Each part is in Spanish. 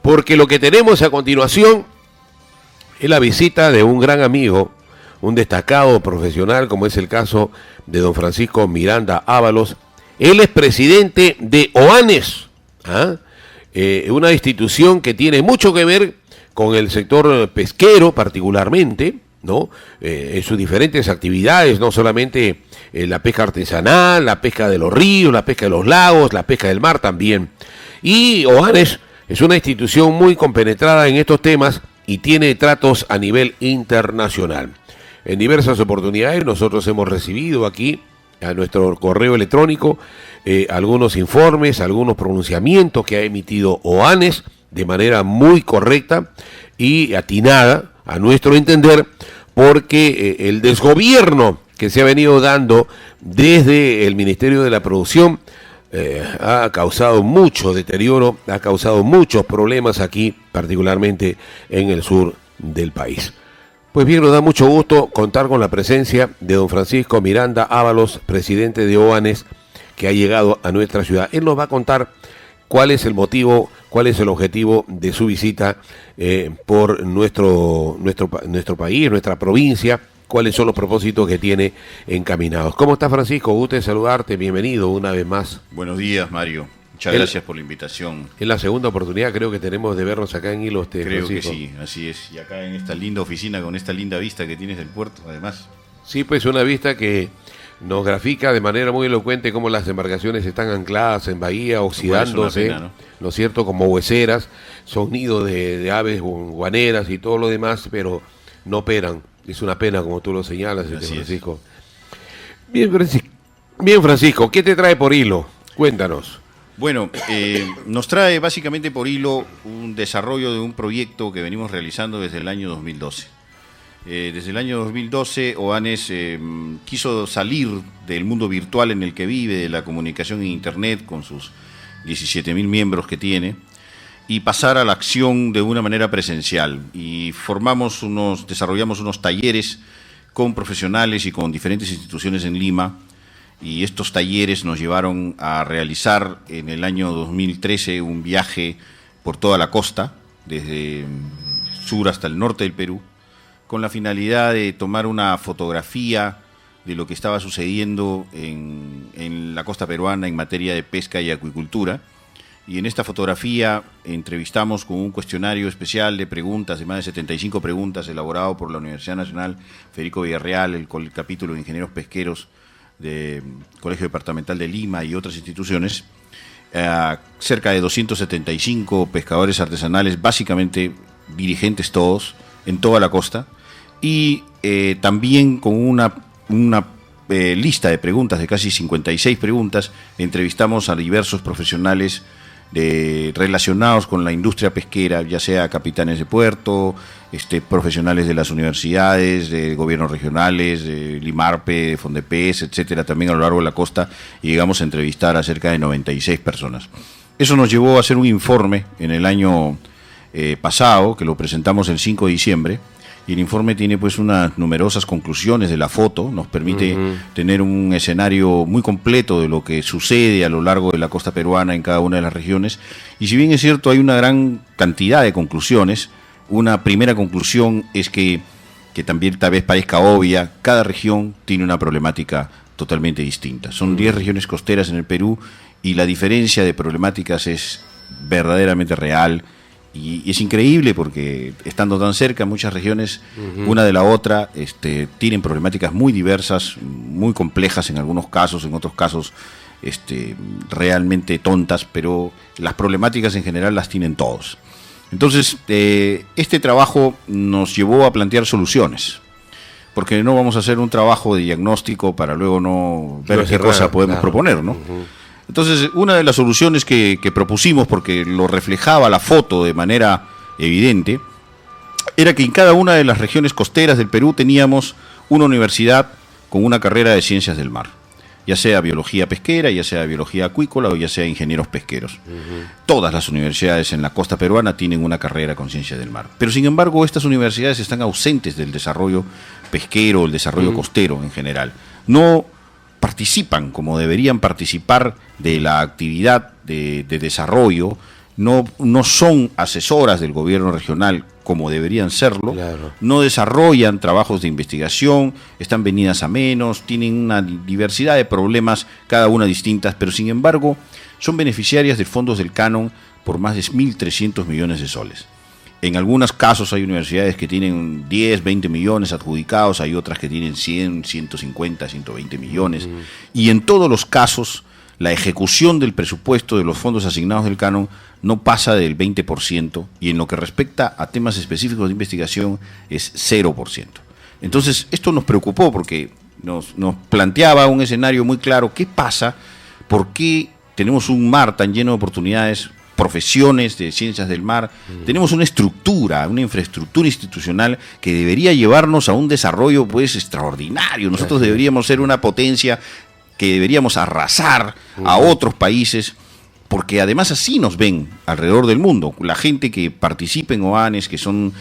porque lo que tenemos a continuación es la visita de un gran amigo, un destacado profesional, como es el caso de don Francisco Miranda Ábalos. Él es presidente de OANES, una institución que tiene mucho que ver con el sector pesquero particularmente, ¿no? En sus diferentes actividades, no solamente la pesca artesanal, la pesca de los ríos, la pesca de los lagos, la pesca del mar también. Y OANES es una institución muy compenetrada en estos temas y tiene tratos a nivel internacional. En diversas oportunidades nosotros hemos recibido aquí a nuestro correo electrónico algunos informes, algunos pronunciamientos que ha emitido OANES de manera muy correcta y atinada, a nuestro entender, porque el desgobierno que se ha venido dando desde el Ministerio de la Producción ha causado mucho deterioro, ha causado muchos problemas aquí, particularmente en el sur del país. Pues bien, nos da mucho gusto contar con la presencia de don Francisco Miranda Ábalos, presidente de OANES, que ha llegado a nuestra ciudad. Él nos va a contar cuál es el motivo, cuál es el objetivo de su visita por nuestro país, nuestra provincia, cuáles son los propósitos que tiene encaminados. ¿Cómo está, Francisco? Gusto de saludarte, bienvenido una vez más. Buenos días, Mario. Muchas gracias por la invitación. Es la segunda oportunidad, creo que tenemos de vernos acá en Hilo. Creo Francisco. que sí, así es. Y acá en esta linda oficina, con esta linda vista que tienes del puerto, además. Sí, pues una vista que nos grafica de manera muy elocuente cómo las embarcaciones están ancladas en bahía, oxidándose, pena, ¿no es cierto?, como hueseras, son nidos de aves guaneras y todo lo demás, pero no operan. Es una pena, como tú lo señalas, Francisco. Bien, Francisco, ¿qué te trae por hilo? Cuéntanos. Bueno, nos trae básicamente por hilo un desarrollo de un proyecto que venimos realizando desde el año 2012. Desde el año 2012, OANES quiso salir del mundo virtual en el que vive, de la comunicación en Internet, con sus 17.000 miembros que tiene, y pasar a la acción de una manera presencial. Y desarrollamos unos talleres con profesionales y con diferentes instituciones en Lima, y estos talleres nos llevaron a realizar en el año 2013 un viaje por toda la costa, desde el sur hasta el norte del Perú, con la finalidad de tomar una fotografía de lo que estaba sucediendo en la costa peruana en materia de pesca y acuicultura. Y en esta fotografía entrevistamos con un cuestionario especial de preguntas, de más de 75 preguntas, elaborado por la Universidad Nacional Federico Villarreal, el capítulo de Ingenieros Pesqueros del Colegio Departamental de Lima y otras instituciones, cerca de 275 pescadores artesanales, básicamente dirigentes todos, en toda la costa, y también con una lista de preguntas, de casi 56 preguntas, entrevistamos a diversos profesionales relacionados con la industria pesquera, ya sea capitanes de puerto, profesionales de las universidades, de gobiernos regionales, de Limarpe, de Fondepes, etcétera, también a lo largo de la costa, y llegamos a entrevistar a cerca de 96 personas. Eso nos llevó a hacer un informe en el año pasado, que lo presentamos el 5 de diciembre, y el informe tiene pues unas numerosas conclusiones de la foto, nos permite tener un escenario muy completo de lo que sucede a lo largo de la costa peruana en cada una de las regiones. Y si bien es cierto, hay una gran cantidad de conclusiones, una primera conclusión es que también tal vez parezca obvia, cada región tiene una problemática totalmente distinta. Son 10 regiones costeras en el Perú y la diferencia de problemáticas es verdaderamente real. Y es increíble porque estando tan cerca, muchas regiones, una de la otra, tienen problemáticas muy diversas, muy complejas en algunos casos, en otros casos realmente tontas, pero las problemáticas en general las tienen todos. Entonces, este trabajo nos llevó a plantear soluciones, porque no vamos a hacer un trabajo de diagnóstico para luego no ver qué cosa podemos proponer, ¿no? Entonces, una de las soluciones que propusimos, porque lo reflejaba la foto de manera evidente, era que en cada una de las regiones costeras del Perú teníamos una universidad con una carrera de ciencias del mar, ya sea biología pesquera, ya sea biología acuícola o ya sea ingenieros pesqueros. Todas las universidades en la costa peruana tienen una carrera con ciencias del mar, pero sin embargo estas universidades están ausentes del desarrollo pesquero, el desarrollo costero en general. No participan como deberían participar de la actividad de desarrollo no son asesoras del gobierno regional como deberían serlo, Claro. no desarrollan trabajos de investigación, están venidas a menos, tienen una diversidad de problemas, cada una distintas, pero sin embargo son beneficiarias de fondos del canon por más de 1.300 millones de soles. En algunos casos hay universidades que tienen 10, 20 millones adjudicados, hay otras que tienen 100, 150, 120 millones, y en todos los casos la ejecución del presupuesto de los fondos asignados del canon no pasa del 20%, y en lo que respecta a temas específicos de investigación es 0%. Entonces, esto nos preocupó porque nos planteaba un escenario muy claro. ¿Qué pasa? ¿Por qué tenemos un mar tan lleno de oportunidades, profesiones de ciencias del mar? Tenemos una estructura, una infraestructura institucional que debería llevarnos a un desarrollo pues extraordinario. Nosotros deberíamos ser una potencia que deberíamos arrasar a otros países, porque además así nos ven alrededor del mundo. La gente que participa en OANES, que son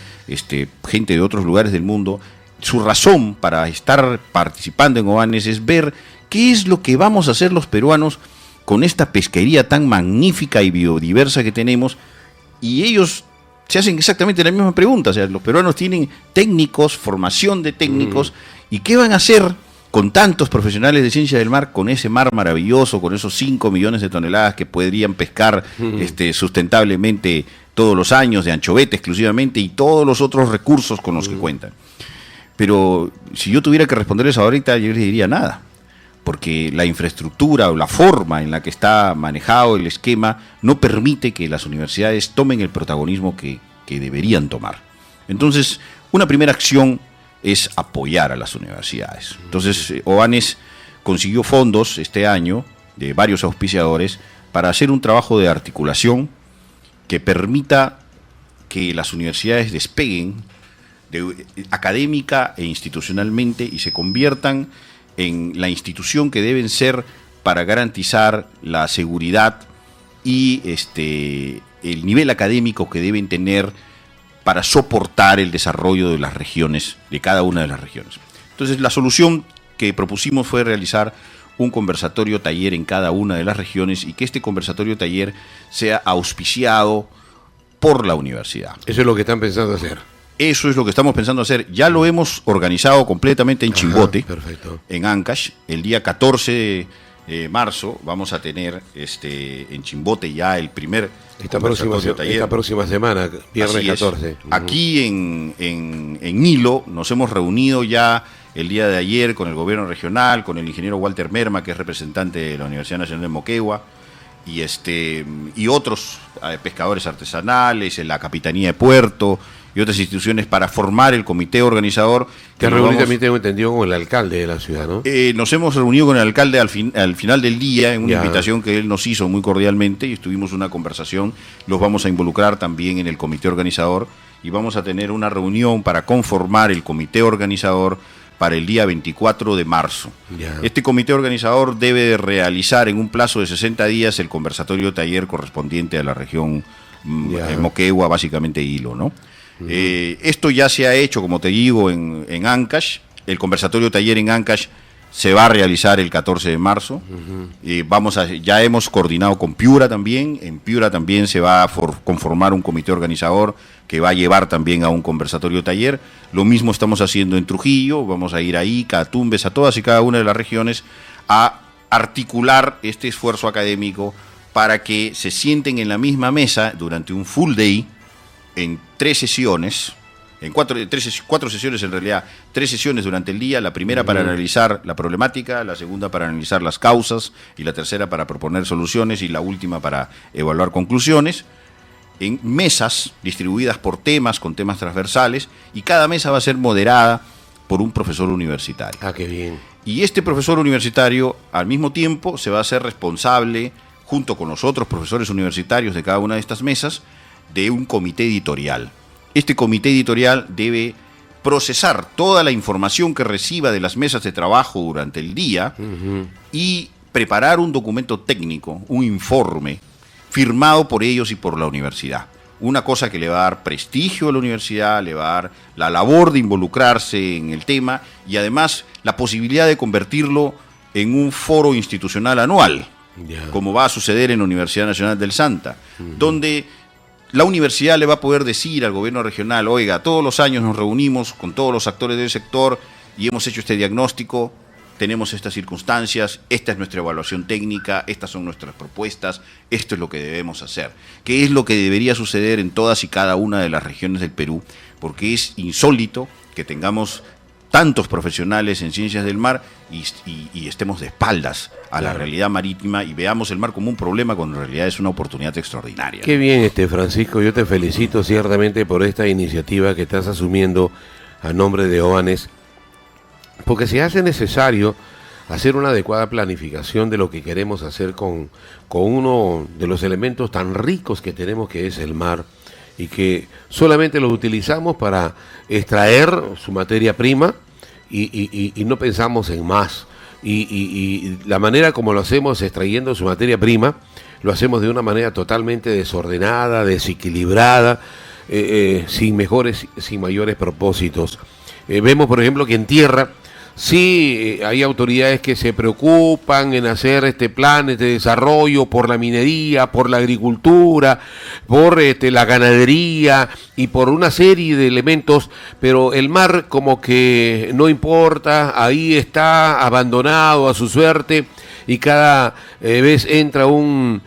gente de otros lugares del mundo, su razón para estar participando en OANES es ver qué es lo que vamos a hacer los peruanos con esta pesquería tan magnífica y biodiversa que tenemos, y ellos se hacen exactamente la misma pregunta. O sea, los peruanos tienen técnicos, formación de técnicos, ¿y qué van a hacer con tantos profesionales de ciencia del mar, con ese mar maravilloso, con esos 5 millones de toneladas que podrían pescar sustentablemente todos los años, de anchovete exclusivamente, y todos los otros recursos con los que cuentan? Pero si yo tuviera que responderles ahorita, yo les diría nada, porque la infraestructura o la forma en la que está manejado el esquema no permite que las universidades tomen el protagonismo que deberían tomar. Entonces, una primera acción es apoyar a las universidades. Entonces, OANES consiguió fondos este año de varios auspiciadores para hacer un trabajo de articulación que permita que las universidades despeguen académica e institucionalmente y se conviertan en la institución que deben ser para garantizar la seguridad y el nivel académico que deben tener para soportar el desarrollo de las regiones, de cada una de las regiones. Entonces, la solución que propusimos fue realizar un conversatorio taller en cada una de las regiones, y que este conversatorio taller sea auspiciado por la universidad. Eso es lo que están pensando hacer. Eso es lo que estamos pensando hacer. Ya lo hemos organizado completamente en Chimbote, perfecto. en Ancash. El día 14 de marzo vamos a tener en Chimbote ya el primer Esta próxima semana, viernes 14. Aquí en Hilo nos hemos reunido ya el día de ayer con el gobierno regional, con el ingeniero Walter Merma, que es representante de la Universidad Nacional de Moquegua, y otros pescadores artesanales, en la Capitanía de Puerto y otras instituciones, para formar el comité organizador. Que reunió también, tengo entendido, con el alcalde de la ciudad, ¿no? Nos hemos reunido con el alcalde al final del día, en una invitación que él nos hizo muy cordialmente, y estuvimos una conversación. Los vamos a involucrar también en el comité organizador, y vamos a tener una reunión para conformar el comité organizador para el día 24 de marzo. Ya. Este comité organizador debe realizar en un plazo de 60 días el conversatorio taller correspondiente a la región Moquegua, básicamente Hilo, ¿no? Esto ya se ha hecho, como te digo, en Ancash. El conversatorio taller en Ancash se va a realizar el 14 de marzo. Ya hemos coordinado con Piura también. En Piura también se va a conformar un comité organizador que va a llevar también a un conversatorio taller. Lo mismo estamos haciendo en Trujillo. Vamos a ir a Ica, a Tumbes, a todas y cada una de las regiones, a articular este esfuerzo académico para que se sienten en la misma mesa durante un full day, en 3 sesiones, en 4 sesiones en realidad, 3 sesiones durante el día, la primera para analizar la problemática, la segunda para analizar las causas, y la tercera para proponer soluciones, y la última para evaluar conclusiones, en mesas distribuidas por temas, con temas transversales, y cada mesa va a ser moderada por un profesor universitario. Ah, qué bien. Y este profesor universitario, al mismo tiempo, se va a hacer responsable, junto con los otros profesores universitarios de cada una de estas mesas, de un comité editorial. Este comité editorial debe procesar toda la información que reciba de las mesas de trabajo durante el día y preparar un documento técnico, un informe, firmado por ellos y por la universidad. Una cosa que le va a dar prestigio a la universidad, le va a dar la labor de involucrarse en el tema, y además la posibilidad de convertirlo en un foro institucional anual. como va a suceder en la Universidad Nacional del Santa, donde la universidad le va a poder decir al gobierno regional, oiga, todos los años nos reunimos con todos los actores del sector y hemos hecho este diagnóstico, tenemos estas circunstancias, esta es nuestra evaluación técnica, estas son nuestras propuestas, esto es lo que debemos hacer. ¿Qué es lo que debería suceder en todas y cada una de las regiones del Perú? Porque es insólito que tengamos tantos profesionales en ciencias del mar y estemos de espaldas a la realidad marítima y veamos el mar como un problema cuando en realidad es una oportunidad extraordinaria. Qué bien, Francisco, yo te felicito ciertamente por esta iniciativa que estás asumiendo a nombre de OANES, porque se hace necesario hacer una adecuada planificación de lo que queremos hacer con uno de los elementos tan ricos que tenemos, que es el mar, y que solamente lo utilizamos para extraer su materia prima y no pensamos en más. Y la manera como lo hacemos extrayendo su materia prima, lo hacemos de una manera totalmente desordenada, desequilibrada, sin mayores propósitos. Vemos, por ejemplo, que en tierra sí hay autoridades que se preocupan en hacer planes de desarrollo por la minería, por la agricultura, por la ganadería y por una serie de elementos, pero el mar como que no importa, ahí está abandonado a su suerte y cada vez entra un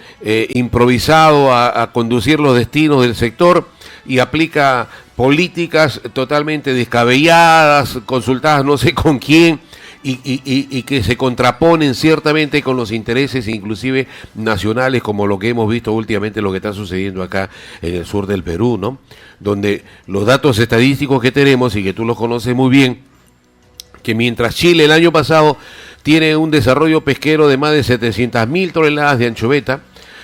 improvisado a conducir los destinos del sector y aplica políticas totalmente descabelladas, consultadas no sé con quién, y que se contraponen ciertamente con los intereses inclusive nacionales, como lo que hemos visto últimamente, lo que está sucediendo acá en el sur del Perú, ¿no? Donde los datos estadísticos que tenemos, y que tú los conoces muy bien, que mientras Chile el año pasado tiene un desarrollo pesquero de más de 700.000 toneladas de anchoveta,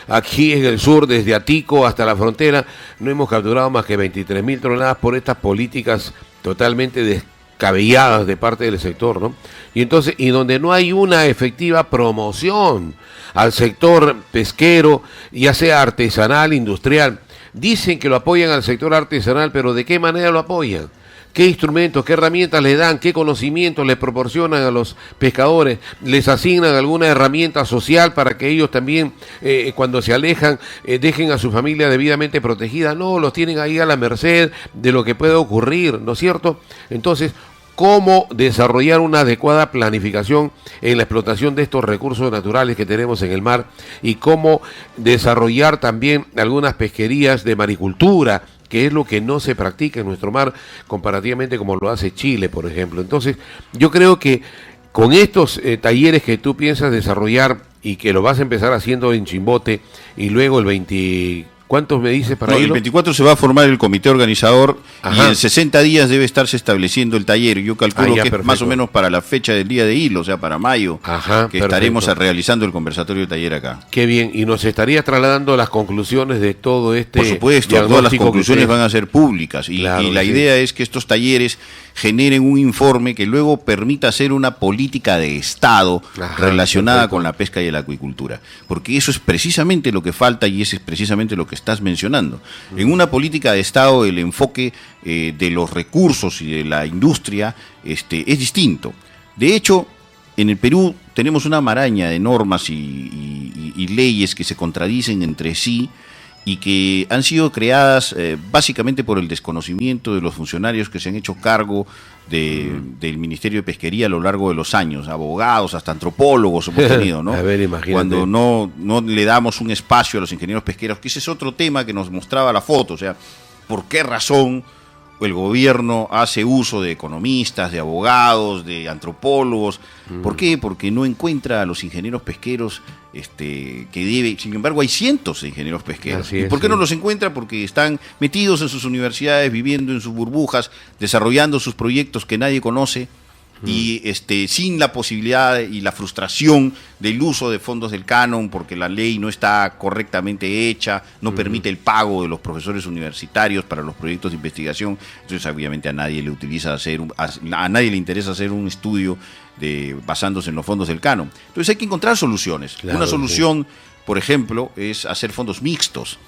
aquí en el sur, desde Atico hasta la frontera, no hemos capturado más que 23.000 toneladas por estas políticas totalmente descabelladas de parte del sector, ¿no? Y entonces, y donde no hay una efectiva promoción al sector pesquero, ya sea artesanal, industrial. Dicen que lo apoyan al sector artesanal, pero ¿de qué manera lo apoyan? ¿Qué instrumentos, qué herramientas le dan, qué conocimientos le proporcionan a los pescadores? ¿Les asignan alguna herramienta social para que ellos también, cuando se alejan, dejen a su familia debidamente protegida? No, los tienen ahí a la merced de lo que puede ocurrir, ¿no es cierto? Entonces, ¿cómo desarrollar una adecuada planificación en la explotación de estos recursos naturales que tenemos en el mar? Y cómo desarrollar también algunas pesquerías de maricultura, que es lo que no se practica en nuestro mar comparativamente como lo hace Chile, por ejemplo. Entonces, yo creo que con estos talleres que tú piensas desarrollar y que lo vas a empezar haciendo en Chimbote, y luego el 20... ¿Cuántos me dices para el 24 se va a formar el comité organizador. Ajá. Y en 60 días debe estarse estableciendo el taller. Yo calculo que es más o menos para la fecha del día de hilo, o sea, para mayo, ajá, que estaremos realizando el conversatorio de taller acá. Qué bien, y nos estarías trasladando las conclusiones de todo este. Por supuesto, todas las conclusiones van a ser públicas y la idea es que estos talleres generen un informe que luego permita hacer una política de Estado relacionada con la pesca y la acuicultura. Porque eso es precisamente lo que falta y ese es precisamente lo que estás mencionando. En una política de Estado el enfoque de los recursos y de la industria es distinto. De hecho, en el Perú tenemos una maraña de normas y leyes que se contradicen entre sí y que han sido creadas básicamente por el desconocimiento de los funcionarios que se han hecho cargo del Ministerio de Pesquería a lo largo de los años, abogados, hasta antropólogos hemos tenido, ¿no? A ver, imagínate. Cuando no le damos un espacio a los ingenieros pesqueros, que ese es otro tema que nos mostraba la foto, o sea, ¿por qué razón el gobierno hace uso de economistas, de abogados, de antropólogos? ¿Por qué? Porque no encuentra a los ingenieros pesqueros que debe. Sin embargo, hay cientos de ingenieros pesqueros. ¿Y por qué no los encuentra? Porque están metidos en sus universidades, viviendo en sus burbujas, desarrollando sus proyectos que nadie conoce. Y sin la posibilidad y la frustración del uso de fondos del canon, porque la ley no está correctamente hecha, no permite el pago de los profesores universitarios para los proyectos de investigación. Entonces, obviamente, a nadie le interesa hacer un estudio basándose en los fondos del canon. Entonces, hay que encontrar soluciones. Claro, una solución, por ejemplo, es hacer fondos mixtos.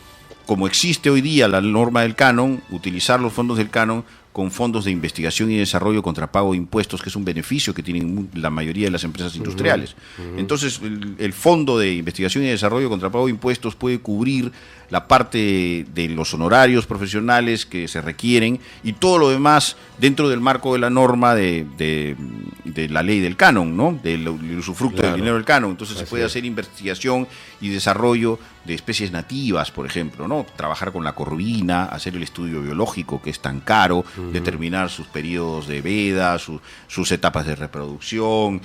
Como existe hoy día la norma del canon, utilizar los fondos del canon con fondos de investigación y desarrollo contra pago de impuestos, que es un beneficio que tienen la mayoría de las empresas industriales. Entonces, el Fondo de Investigación y Desarrollo contra pago de impuestos puede cubrir la parte de los honorarios profesionales que se requieren y todo lo demás dentro del marco de la norma de la ley del canon, ¿no? Del usufructo del dinero del canon. Entonces se puede hacer investigación y desarrollo de especies nativas, por ejemplo, ¿no? Trabajar con la corvina, hacer el estudio biológico que es tan caro, determinar sus periodos de veda, sus etapas de reproducción,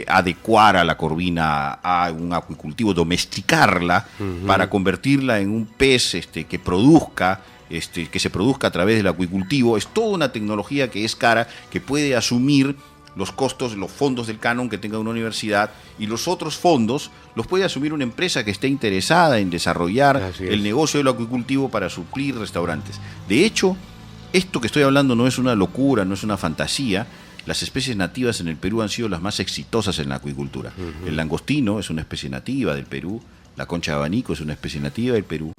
adecuar a la corvina a un acuicultivo, domesticarla para convertirla en un pez que produzca, que se produzca a través del acuicultivo. Es toda una tecnología que es cara, que puede asumir los costos, los fondos del canon que tenga una universidad, y los otros fondos los puede asumir una empresa que esté interesada en desarrollar el negocio del acuicultivo para suplir restaurantes. De hecho, esto que estoy hablando no es una locura, no es una fantasía. Las especies nativas en el Perú han sido las más exitosas en la acuicultura. El langostino es una especie nativa del Perú, la concha de abanico es una especie nativa del Perú.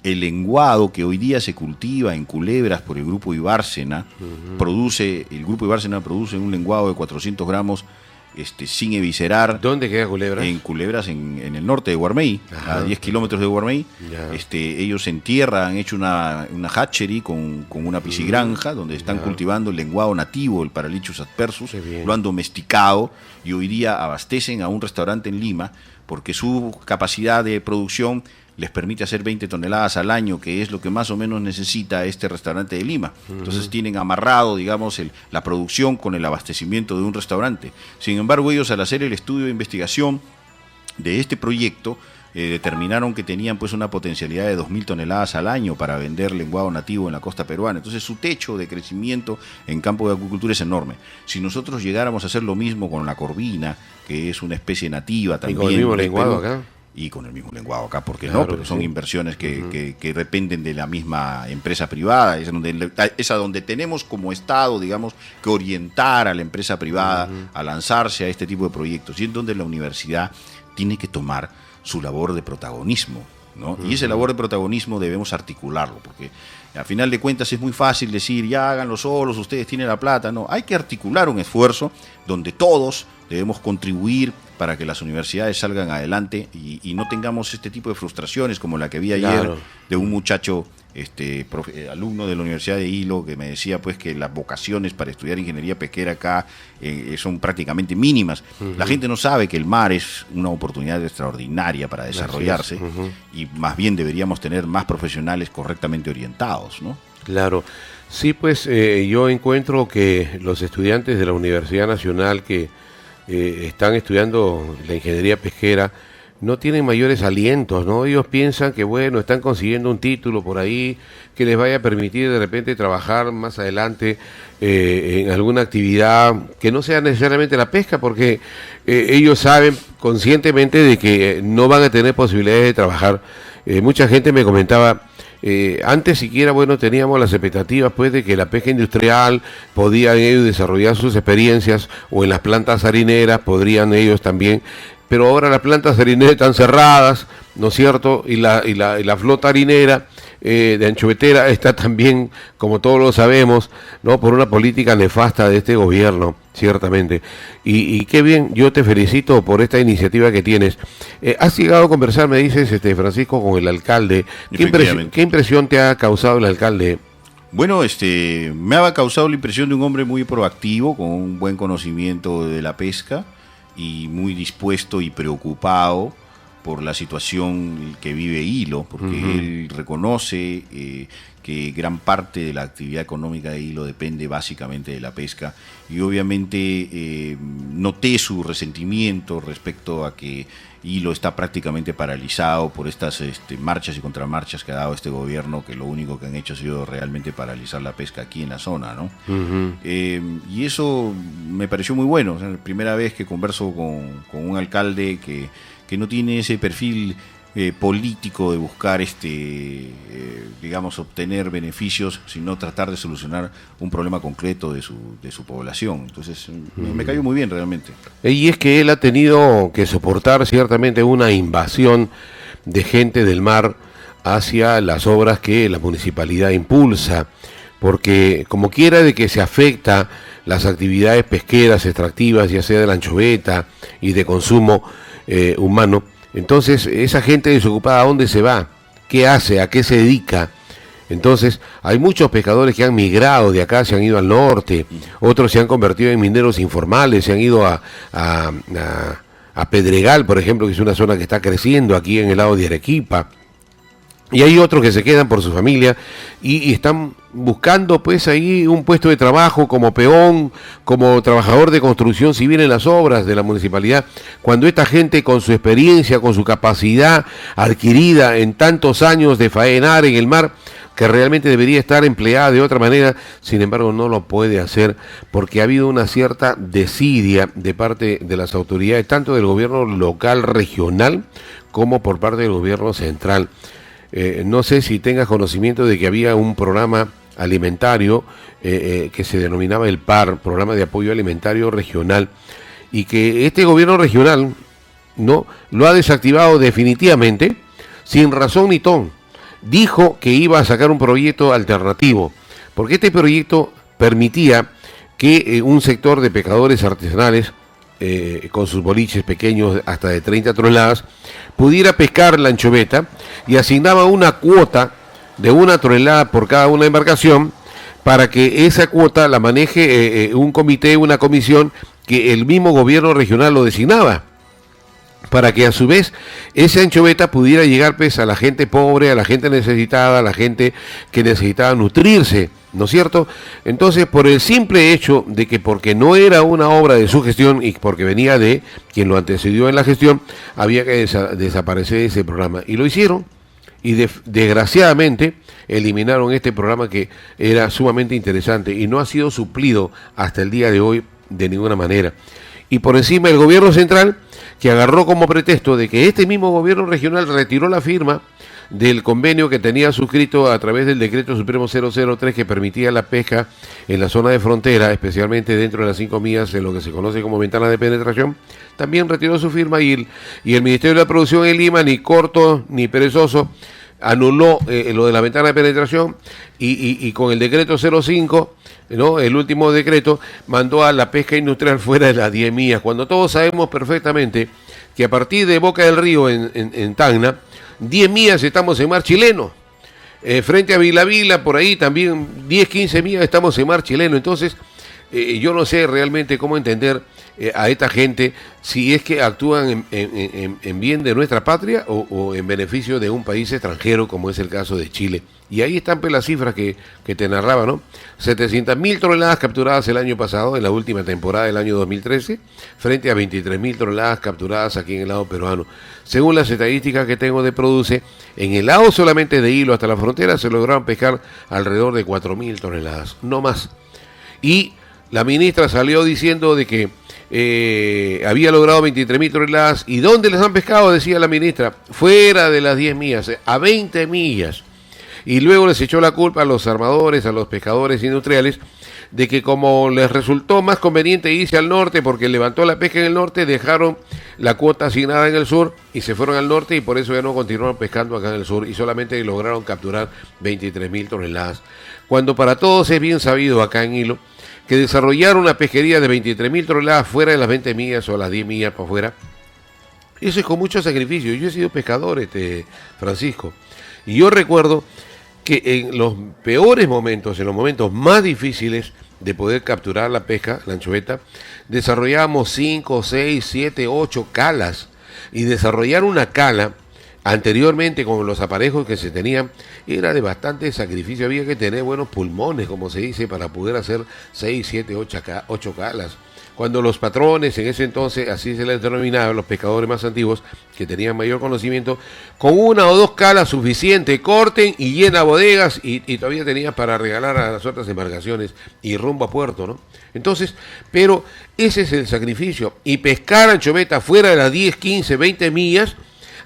El lenguado, que hoy día se cultiva en Culebras por el Grupo Ibárcena, el Grupo Ibárcena produce un lenguado de 400 gramos sin eviscerar. ¿Dónde queda Culebras? En Culebras, en el norte de Guarmey, a 10 kilómetros de Guarmey. Ellos en tierra han hecho una hatchery con una piscigranja donde están cultivando el lenguado nativo, el Paralichus adversus, lo han domesticado y hoy día abastecen a un restaurante en Lima porque su capacidad de producción les permite hacer 20 toneladas al año, que es lo que más o menos necesita este restaurante de Lima. Entonces tienen amarrado, digamos, la producción con el abastecimiento de un restaurante. Sin embargo, ellos, al hacer el estudio de investigación de este proyecto, determinaron que tenían pues una potencialidad de 2.000 toneladas al año para vender lenguado nativo en la costa peruana. Entonces su techo de crecimiento en campo de acuicultura es enorme. Si nosotros llegáramos a hacer lo mismo con la corvina, que es una especie nativa también. ¿Y con el mismo lenguado acá? Y con el mismo lenguado acá, ¿por qué no? Pero son inversiones que dependen de la misma empresa privada, es a donde tenemos como Estado, digamos, que orientar a la empresa privada a lanzarse a este tipo de proyectos, y en donde la universidad tiene que tomar su labor de protagonismo, ¿no? Y ese labor de protagonismo debemos articularlo, porque a final de cuentas es muy fácil decir, ya háganlo solos, ustedes tienen la plata. No, hay que articular un esfuerzo donde todos debemos contribuir para que las universidades salgan adelante y no tengamos este tipo de frustraciones como la que vi ayer de un muchacho, alumno de la Universidad de Hilo, que me decía pues que las vocaciones para estudiar ingeniería pesquera acá son prácticamente mínimas. La gente no sabe que el mar es una oportunidad extraordinaria para desarrollarse y más bien deberíamos tener más profesionales correctamente orientados, ¿no? Claro. Sí, pues yo encuentro que los estudiantes de la Universidad Nacional que están estudiando la ingeniería pesquera no tienen mayores alientos, ¿no? Ellos piensan que, bueno, están consiguiendo un título por ahí que les vaya a permitir de repente trabajar más adelante en alguna actividad que no sea necesariamente la pesca, porque ellos saben conscientemente de que no van a tener posibilidades de trabajar. Mucha gente me comentaba, antes siquiera, bueno, teníamos las expectativas pues de que la pesca industrial podían ellos desarrollar sus experiencias, o en las plantas harineras podrían ellos también, pero ahora las plantas harineras están cerradas, ¿no es cierto? Y la flota harinera de anchovetera está también, como todos lo sabemos, ¿no? Por una política nefasta de este gobierno, ciertamente. Y qué bien, yo te felicito por esta iniciativa que tienes. Has llegado a conversar, me dices, Francisco, con el alcalde. ¿Qué impresión te ha causado el alcalde? Bueno, me ha causado la impresión de un hombre muy proactivo, con un buen conocimiento de la pesca y muy dispuesto y preocupado por la situación que vive Hilo, porque él reconoce que gran parte de la actividad económica de Hilo depende básicamente de la pesca, y obviamente noté su resentimiento respecto a que Hilo está prácticamente paralizado por estas marchas y contramarchas que ha dado este gobierno, que lo único que han hecho ha sido realmente paralizar la pesca aquí en la zona, ¿no? Y eso me pareció muy bueno. O sea, la primera vez que converso con un alcalde que no tiene ese perfil político de buscar digamos, obtener beneficios, sino tratar de solucionar un problema concreto de su población. Entonces me cayó muy bien realmente. Y es que él ha tenido que soportar ciertamente una invasión de gente del mar hacia las obras que la municipalidad impulsa, porque como quiera de que se afecta las actividades pesqueras extractivas, ya sea de la anchoveta y de consumo humano, entonces esa gente desocupada, ¿a dónde se va? ¿Qué hace? ¿A qué se dedica? Entonces, hay muchos pescadores que han migrado de acá, se han ido al norte, otros se han convertido en mineros informales, se han ido a Pedregal, por ejemplo, que es una zona que está creciendo aquí en el lado de Arequipa. Y hay otros que se quedan por su familia y están buscando pues ahí un puesto de trabajo como peón, como trabajador de construcción civil en las obras de la municipalidad, cuando esta gente con su experiencia, con su capacidad adquirida en tantos años de faenar en el mar, que realmente debería estar empleada de otra manera, sin embargo no lo puede hacer porque ha habido una cierta desidia de parte de las autoridades, tanto del gobierno local, regional, como por parte del gobierno central. No sé si tengas conocimiento de que había un programa alimentario que se denominaba el PAR, Programa de Apoyo Alimentario Regional, y que este gobierno regional no lo ha desactivado definitivamente, sin razón ni ton. Dijo que iba a sacar un proyecto alternativo, porque este proyecto permitía que un sector de pescadores artesanales, con sus boliches pequeños hasta de 30 toneladas, pudiera pescar la anchoveta y asignaba una cuota de 1 tonelada por cada una embarcación para que esa cuota la maneje un comité, una comisión que el mismo gobierno regional lo designaba, para que a su vez esa anchoveta pudiera llegar pues a la gente pobre, a la gente necesitada, a la gente que necesitaba nutrirse, ¿no es cierto? Entonces, por el simple hecho de que porque no era una obra de su gestión y porque venía de quien lo antecedió en la gestión, había que desaparecer ese programa. Y lo hicieron, y desgraciadamente eliminaron este programa que era sumamente interesante y no ha sido suplido hasta el día de hoy de ninguna manera. Y por encima el gobierno central, que agarró como pretexto de que este mismo gobierno regional retiró la firma del convenio que tenía suscrito a través del decreto supremo 003 que permitía la pesca en la zona de frontera, especialmente dentro de las 5 millas de lo que se conoce como ventana de penetración, también retiró su firma y el Ministerio de la Producción en Lima, ni corto ni perezoso, anuló lo de la ventana de penetración y con el decreto 05, ¿no? El último decreto, mandó a la pesca industrial fuera de las 10 millas, cuando todos sabemos perfectamente que a partir de Boca del Río en Tacna, 10 millas estamos en mar chileno. Frente a Vila, por ahí también 10, 15 millas estamos en mar chileno. Entonces, yo no sé realmente cómo entender a esta gente si es que actúan en bien de nuestra patria o en beneficio de un país extranjero, como es el caso de Chile. Y ahí están pues las cifras que te narraba, ¿no? 700.000 toneladas capturadas el año pasado, en la última temporada del año 2013, frente a 23.000 toneladas capturadas aquí en el lado peruano. Según las estadísticas que tengo de Produce, en el lado solamente de Hilo hasta la frontera se lograron pescar alrededor de 4.000 toneladas, no más. Y la ministra salió diciendo de que había logrado 23.000 toneladas. ¿Y dónde les han pescado? Decía la ministra. Fuera de las 10 millas, a 20 millas. Y luego les echó la culpa a los armadores, a los pescadores industriales, de que como les resultó más conveniente irse al norte porque levantó la pesca en el norte, dejaron la cuota asignada en el sur y se fueron al norte y por eso ya no continuaron pescando acá en el sur y solamente lograron capturar 23.000 toneladas. Cuando para todos es bien sabido acá en Hilo que desarrollar una pesquería de 23.000 toneladas fuera de las 20 millas o las 10 millas para afuera, eso es con mucho sacrificio. Yo he sido pescador, Francisco, y yo recuerdo que en los peores momentos, en los momentos más difíciles de poder capturar la pesca, la anchoveta, desarrollábamos 5, 6, 7, 8 calas, y desarrollar una cala anteriormente con los aparejos que se tenían era de bastante sacrificio. Había que tener buenos pulmones, como se dice, para poder hacer 6, 7, 8 calas. Cuando los patrones, en ese entonces, así se les denominaba, los pescadores más antiguos, que tenían mayor conocimiento, con 1 o 2 calas suficiente, corten y llena bodegas y todavía tenías para regalar a las otras embarcaciones y rumbo a puerto, ¿no? Entonces, pero ese es el sacrificio. Y pescar anchoveta fuera de las 10, 15, 20 millas,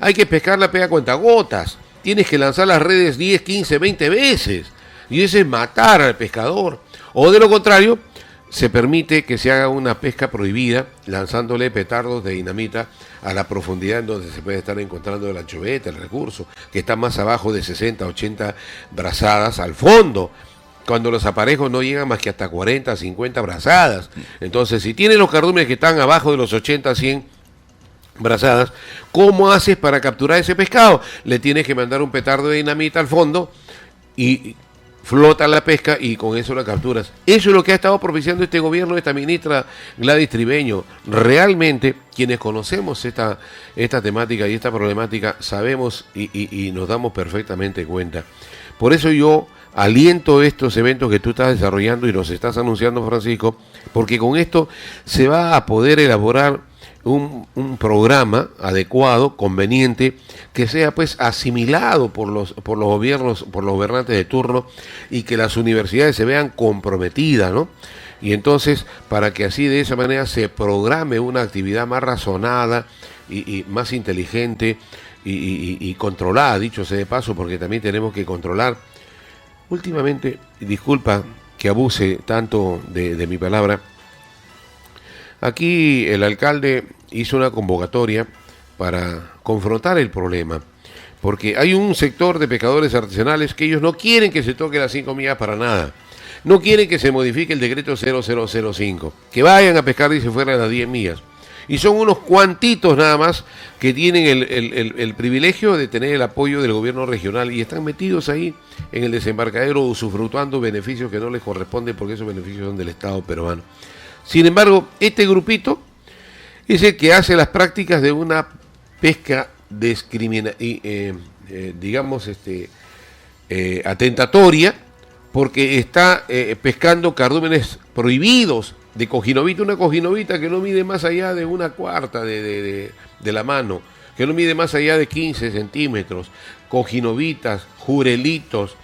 hay que pescar la pega a cuentagotas. Tienes que lanzar las redes 10, 15, 20 veces. Y eso es matar al pescador. O de lo contrario, se permite que se haga una pesca prohibida, lanzándole petardos de dinamita a la profundidad en donde se puede estar encontrando la anchoveta, el recurso, que está más abajo de 60, 80 brazadas al fondo. cuando los aparejos no llegan más que hasta 40, 50 brazadas. Entonces, si tienes los cardúmenes que están abajo de los 80, 100 brazadas, ¿cómo haces para capturar ese pescado? Le tienes que mandar un petardo de dinamita al fondo y flota la pesca y con eso la capturas. Eso es lo que ha estado propiciando este gobierno, esta ministra Gladys Tribeño. Realmente, quienes conocemos esta temática y esta problemática, sabemos y nos damos perfectamente cuenta. Por eso yo aliento estos eventos que tú estás desarrollando y los estás anunciando, Francisco, porque con esto se va a poder elaborar un programa adecuado, conveniente, que sea pues asimilado por los gobiernos, por los gobernantes de turno, y que las universidades se vean comprometidas, ¿no? Y entonces, para que así de esa manera se programe una actividad más razonada y más inteligente y controlada, dicho sea de paso, porque también tenemos que controlar. Últimamente, disculpa que abuse tanto de mi palabra, aquí el alcalde hizo una convocatoria para confrontar el problema, porque hay un sector de pescadores artesanales que ellos no quieren que se toque las 5 millas para nada, no quieren que se modifique el decreto 0005, que vayan a pescar, dice, fuera de las 10 millas, y son unos cuantitos nada más que tienen el privilegio de tener el apoyo del gobierno regional y están metidos ahí en el desembarcadero usufructuando beneficios que no les corresponden porque esos beneficios son del Estado peruano. Sin embargo, este grupito es el que hace las prácticas de una pesca atentatoria, porque está pescando cardúmenes prohibidos de cojinovita, una cojinovita que no mide más allá de 1/4 de la mano, que no mide más allá de 15 centímetros, cojinovitas, jurelitos,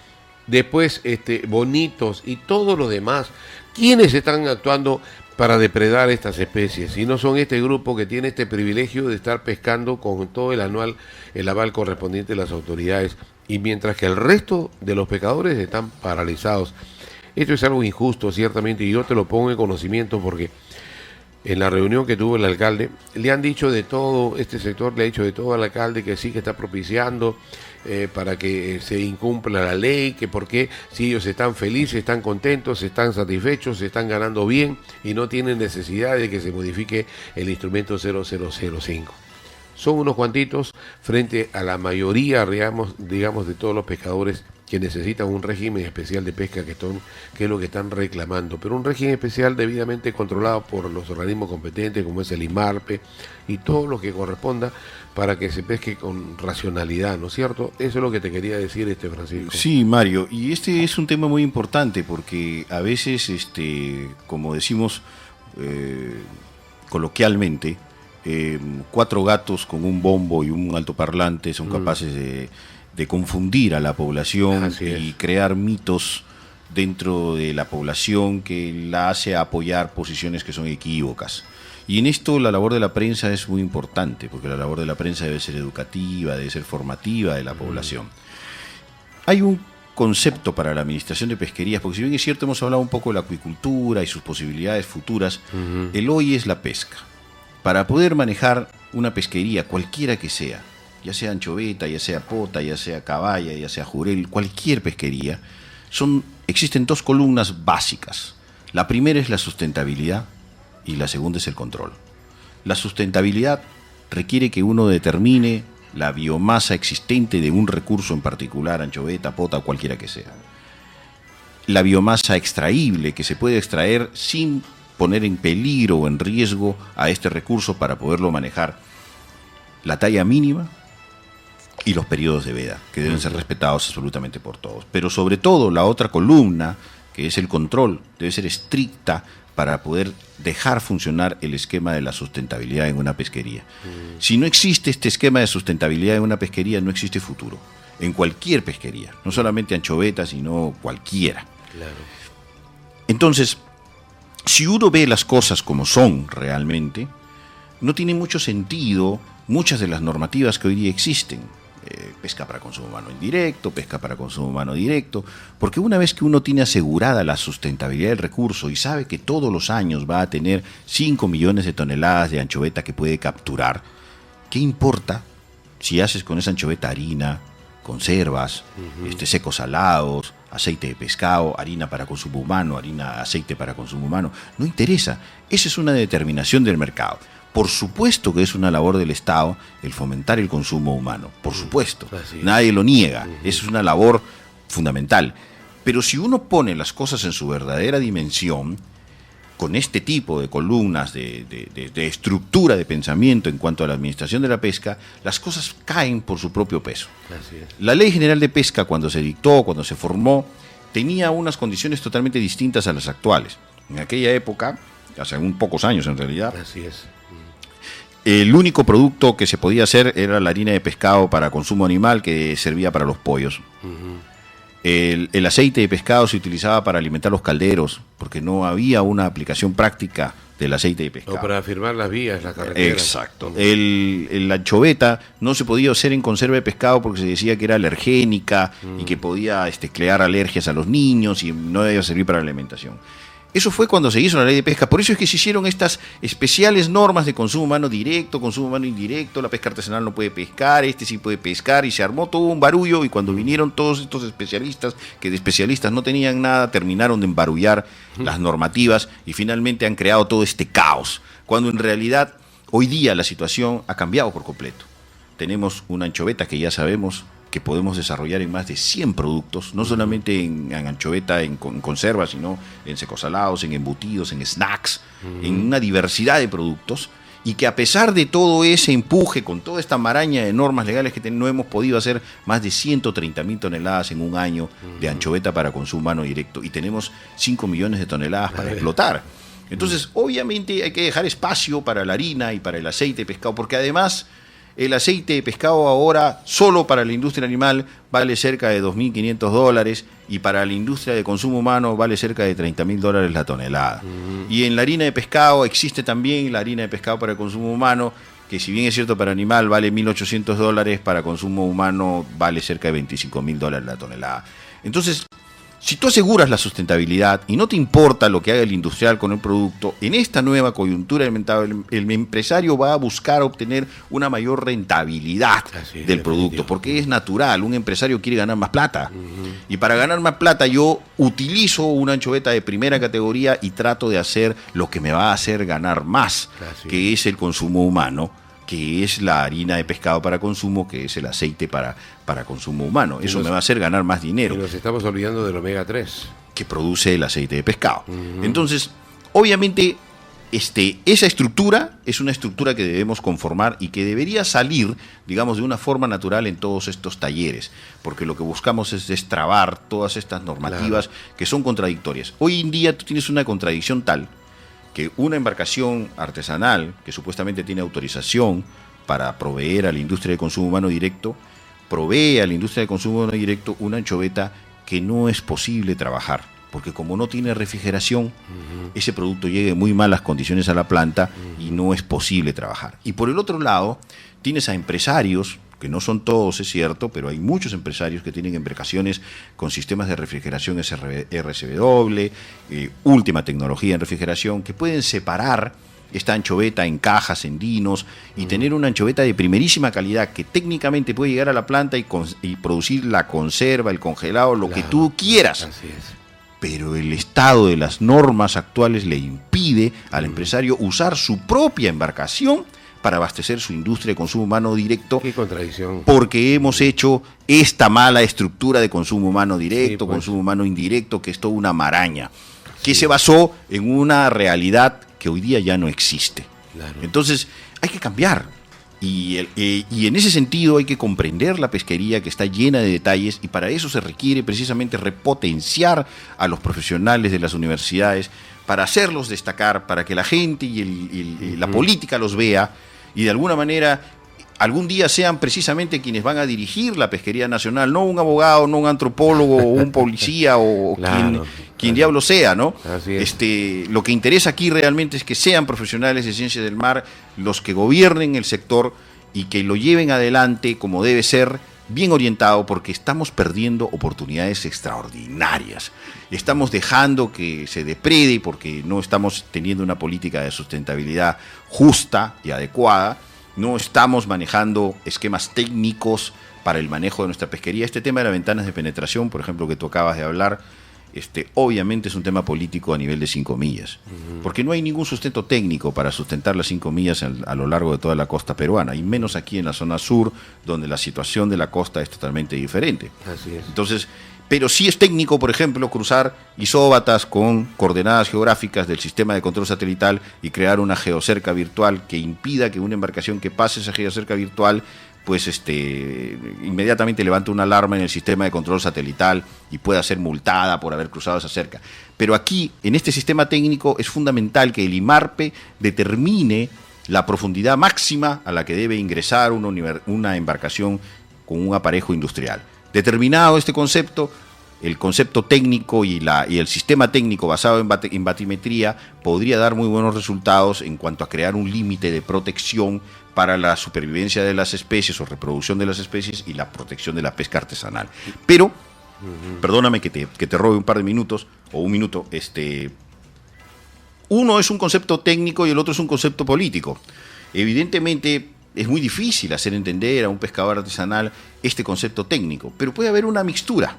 después bonitos y todo lo demás. ¿Quiénes están actuando para depredar estas especies? Si no son este grupo que tiene este privilegio de estar pescando con todo el aval correspondiente de las autoridades, y mientras que el resto de los pescadores están paralizados. Esto es algo injusto, ciertamente, y yo te lo pongo en conocimiento porque en la reunión que tuvo el alcalde, le han dicho de todo, este sector le ha dicho de todo al alcalde que sí, que está propiciando para que se incumpla la ley, que porque si ellos están felices, están contentos, están satisfechos, se están ganando bien y no tienen necesidad de que se modifique el instrumento 0005. Son unos cuantitos frente a la mayoría, digamos, de todos los pescadores que necesitan un régimen especial de pesca, que es lo que están reclamando, pero un régimen especial debidamente controlado por los organismos competentes, como es el IMARPE, y todo lo que corresponda para que se pesque con racionalidad, ¿no es cierto? Eso es lo que te quería decir, Francisco. Sí, Mario, y este es un tema muy importante, porque a veces, como decimos coloquialmente, 4 gatos con un bombo y un altoparlante son capaces de confundir a la población y crear mitos dentro de la población que la hace apoyar posiciones que son equívocas. Y en esto la labor de la prensa es muy importante, porque la labor de la prensa debe ser educativa, debe ser formativa de la población. Hay un concepto para la administración de pesquerías, porque si bien es cierto hemos hablado un poco de la acuicultura y sus posibilidades futuras, el hoy es la pesca. Para poder manejar una pesquería, cualquiera que sea, ya sea anchoveta, ya sea pota, ya sea caballa, ya sea jurel, cualquier pesquería, existen 2 columnas básicas. La primera es la sustentabilidad y la segunda es el control. La sustentabilidad requiere que uno determine la biomasa existente de un recurso en particular, anchoveta, pota o cualquiera que sea. La biomasa extraíble, que se puede extraer sin poner en peligro o en riesgo a este recurso para poderlo manejar. La talla mínima y los periodos de veda, que deben ser respetados absolutamente por todos. Pero sobre todo la otra columna, que es el control, debe ser estricta para poder dejar funcionar el esquema de la sustentabilidad en una pesquería. Si no existe este esquema de sustentabilidad en una pesquería, no existe futuro. En cualquier pesquería, no solamente anchoveta, sino cualquiera. Claro. Entonces, si uno ve las cosas como son realmente, no tiene mucho sentido muchas de las normativas que hoy día existen. Pesca para consumo humano indirecto, pesca para consumo humano directo, porque una vez que uno tiene asegurada la sustentabilidad del recurso y sabe que todos los años va a tener 5 millones de toneladas de anchoveta que puede capturar, ¿qué importa si haces con esa anchoveta harina, conservas, secos salados, aceite de pescado, harina para consumo humano, aceite para consumo humano. No interesa. Esa es una determinación del mercado. Por supuesto que es una labor del Estado el fomentar el consumo humano. Por supuesto. Nadie lo niega. Esa es una labor fundamental. Pero si uno pone las cosas en su verdadera dimensión, con este tipo de columnas de estructura de pensamiento en cuanto a la administración de la pesca, las cosas caen por su propio peso. Así es. La Ley General de Pesca, cuando se dictó, cuando se formó, tenía unas condiciones totalmente distintas a las actuales. En aquella época, hace un pocos años en realidad, Así es. el único producto que se podía hacer era la harina de pescado para consumo animal, que servía para los pollos. El aceite de pescado se utilizaba para alimentar los calderos, porque no había una aplicación práctica del aceite de pescado. O para firmar las vías, las carreteras. Exacto. La anchoveta no se podía hacer en conserva de pescado porque se decía que era alergénica y que podía crear alergias a los niños y no debía servir para la alimentación. Eso fue cuando se hizo la ley de pesca. Por eso es que se hicieron estas especiales normas de consumo humano directo, consumo humano indirecto. La pesca artesanal no puede pescar, sí puede pescar. Y se armó todo un barullo. Y cuando vinieron todos estos especialistas, que de especialistas no tenían nada, terminaron de embarullar las normativas y finalmente han creado todo este caos. Cuando en realidad hoy día la situación ha cambiado por completo. Tenemos una anchoveta que ya sabemos que podemos desarrollar en más de 100 productos, no solamente en anchoveta, en conserva, sino en secos salados, en embutidos, en snacks, en una diversidad de productos, y que a pesar de todo ese empuje, con toda esta maraña de normas legales que no hemos podido hacer más de 130.000 toneladas en un año de anchoveta para consumo humano directo, y tenemos 5 millones de toneladas para explotar. Entonces, obviamente hay que dejar espacio para la harina y para el aceite de pescado, porque además el aceite de pescado ahora, solo para la industria animal, vale cerca de $2.500 y para la industria de consumo humano vale cerca de $30.000 la tonelada. Y en la harina de pescado existe también la harina de pescado para el consumo humano, que si bien es cierto para animal vale $1.800, para consumo humano vale cerca de $25.000 la tonelada. Entonces, si tú aseguras la sustentabilidad y no te importa lo que haga el industrial con el producto, en esta nueva coyuntura el empresario va a buscar obtener una mayor rentabilidad del producto, porque es natural, un empresario quiere ganar más plata. Y para ganar más plata yo utilizo una anchoveta de primera categoría y trato de hacer lo que me va a hacer ganar más, que es el consumo humano, que es la harina de pescado para consumo, que es el aceite para consumo humano. Eso me va a hacer ganar más dinero. Y nos estamos olvidando del omega 3. Que produce el aceite de pescado. Entonces, obviamente, esa estructura es una estructura que debemos conformar y que debería salir, digamos, de una forma natural en todos estos talleres, porque lo que buscamos es destrabar todas estas normativas que son contradictorias. Hoy en día tú tienes una contradicción tal que una embarcación artesanal que supuestamente tiene autorización para proveer a la industria de consumo humano directo, provee a la industria de consumo humano directo una anchoveta que no es posible trabajar, porque como no tiene refrigeración, ese producto llega en muy malas condiciones a la planta y no es posible trabajar. Y por el otro lado, tienes a empresarios, que no son todos, es cierto, pero hay muchos empresarios que tienen embarcaciones con sistemas de refrigeración RCW, última tecnología en refrigeración, que pueden separar esta anchoveta en cajas, en dinos, y tener una anchoveta de primerísima calidad que técnicamente puede llegar a la planta y producir la conserva, el congelado, lo que tú quieras. Así es. Pero el estado de las normas actuales le impide al empresario usar su propia embarcación para abastecer su industria de consumo humano directo. Qué contradicción. Porque hemos hecho esta mala estructura de consumo humano directo, pues. consumo humano indirecto, que es toda una maraña, que se basó en una realidad que hoy día ya no existe. Claro. Entonces, hay que cambiar. Y en ese sentido hay que comprender la pesquería, que está llena de detalles, y para eso se requiere precisamente repotenciar a los profesionales de las universidades, para hacerlos destacar, para que la gente y la política los vea, y de alguna manera algún día sean precisamente quienes van a dirigir la pesquería nacional, no un abogado, no un antropólogo, o un policía, o quien diablo sea, ¿no? Así es. Lo que interesa aquí realmente es que sean profesionales de ciencias del mar los que gobiernen el sector y que lo lleven adelante como debe ser, bien orientado, porque estamos perdiendo oportunidades extraordinarias. Estamos dejando que se deprede porque no estamos teniendo una política de sustentabilidad justa y adecuada. No estamos manejando esquemas técnicos para el manejo de nuestra pesquería. Este tema de las ventanas de penetración, por ejemplo, que tú acabas de hablar, obviamente es un tema político a nivel de 5 millas, porque no hay ningún sustento técnico para sustentar las 5 millas a lo largo de toda la costa peruana, y menos aquí en la zona sur, donde la situación de la costa es totalmente diferente. Así es. Entonces, pero sí es técnico, por ejemplo, cruzar isóbatas con coordenadas geográficas del sistema de control satelital y crear una geocerca virtual que impida que una embarcación que pase esa geocerca virtual pues inmediatamente levanta una alarma en el sistema de control satelital y pueda ser multada por haber cruzado esa cerca. Pero aquí, en este sistema técnico, es fundamental que el IMARPE determine la profundidad máxima a la que debe ingresar una embarcación con un aparejo industrial. Determinado este concepto, el concepto técnico y el sistema técnico basado en batimetría podría dar muy buenos resultados en cuanto a crear un límite de protección para la supervivencia de las especies o reproducción de las especies y la protección de la pesca artesanal. Pero, perdóname que te robe un par de minutos o un minuto, uno es un concepto técnico y el otro es un concepto político. Evidentemente es muy difícil hacer entender a un pescador artesanal este concepto técnico, pero puede haber una mixtura.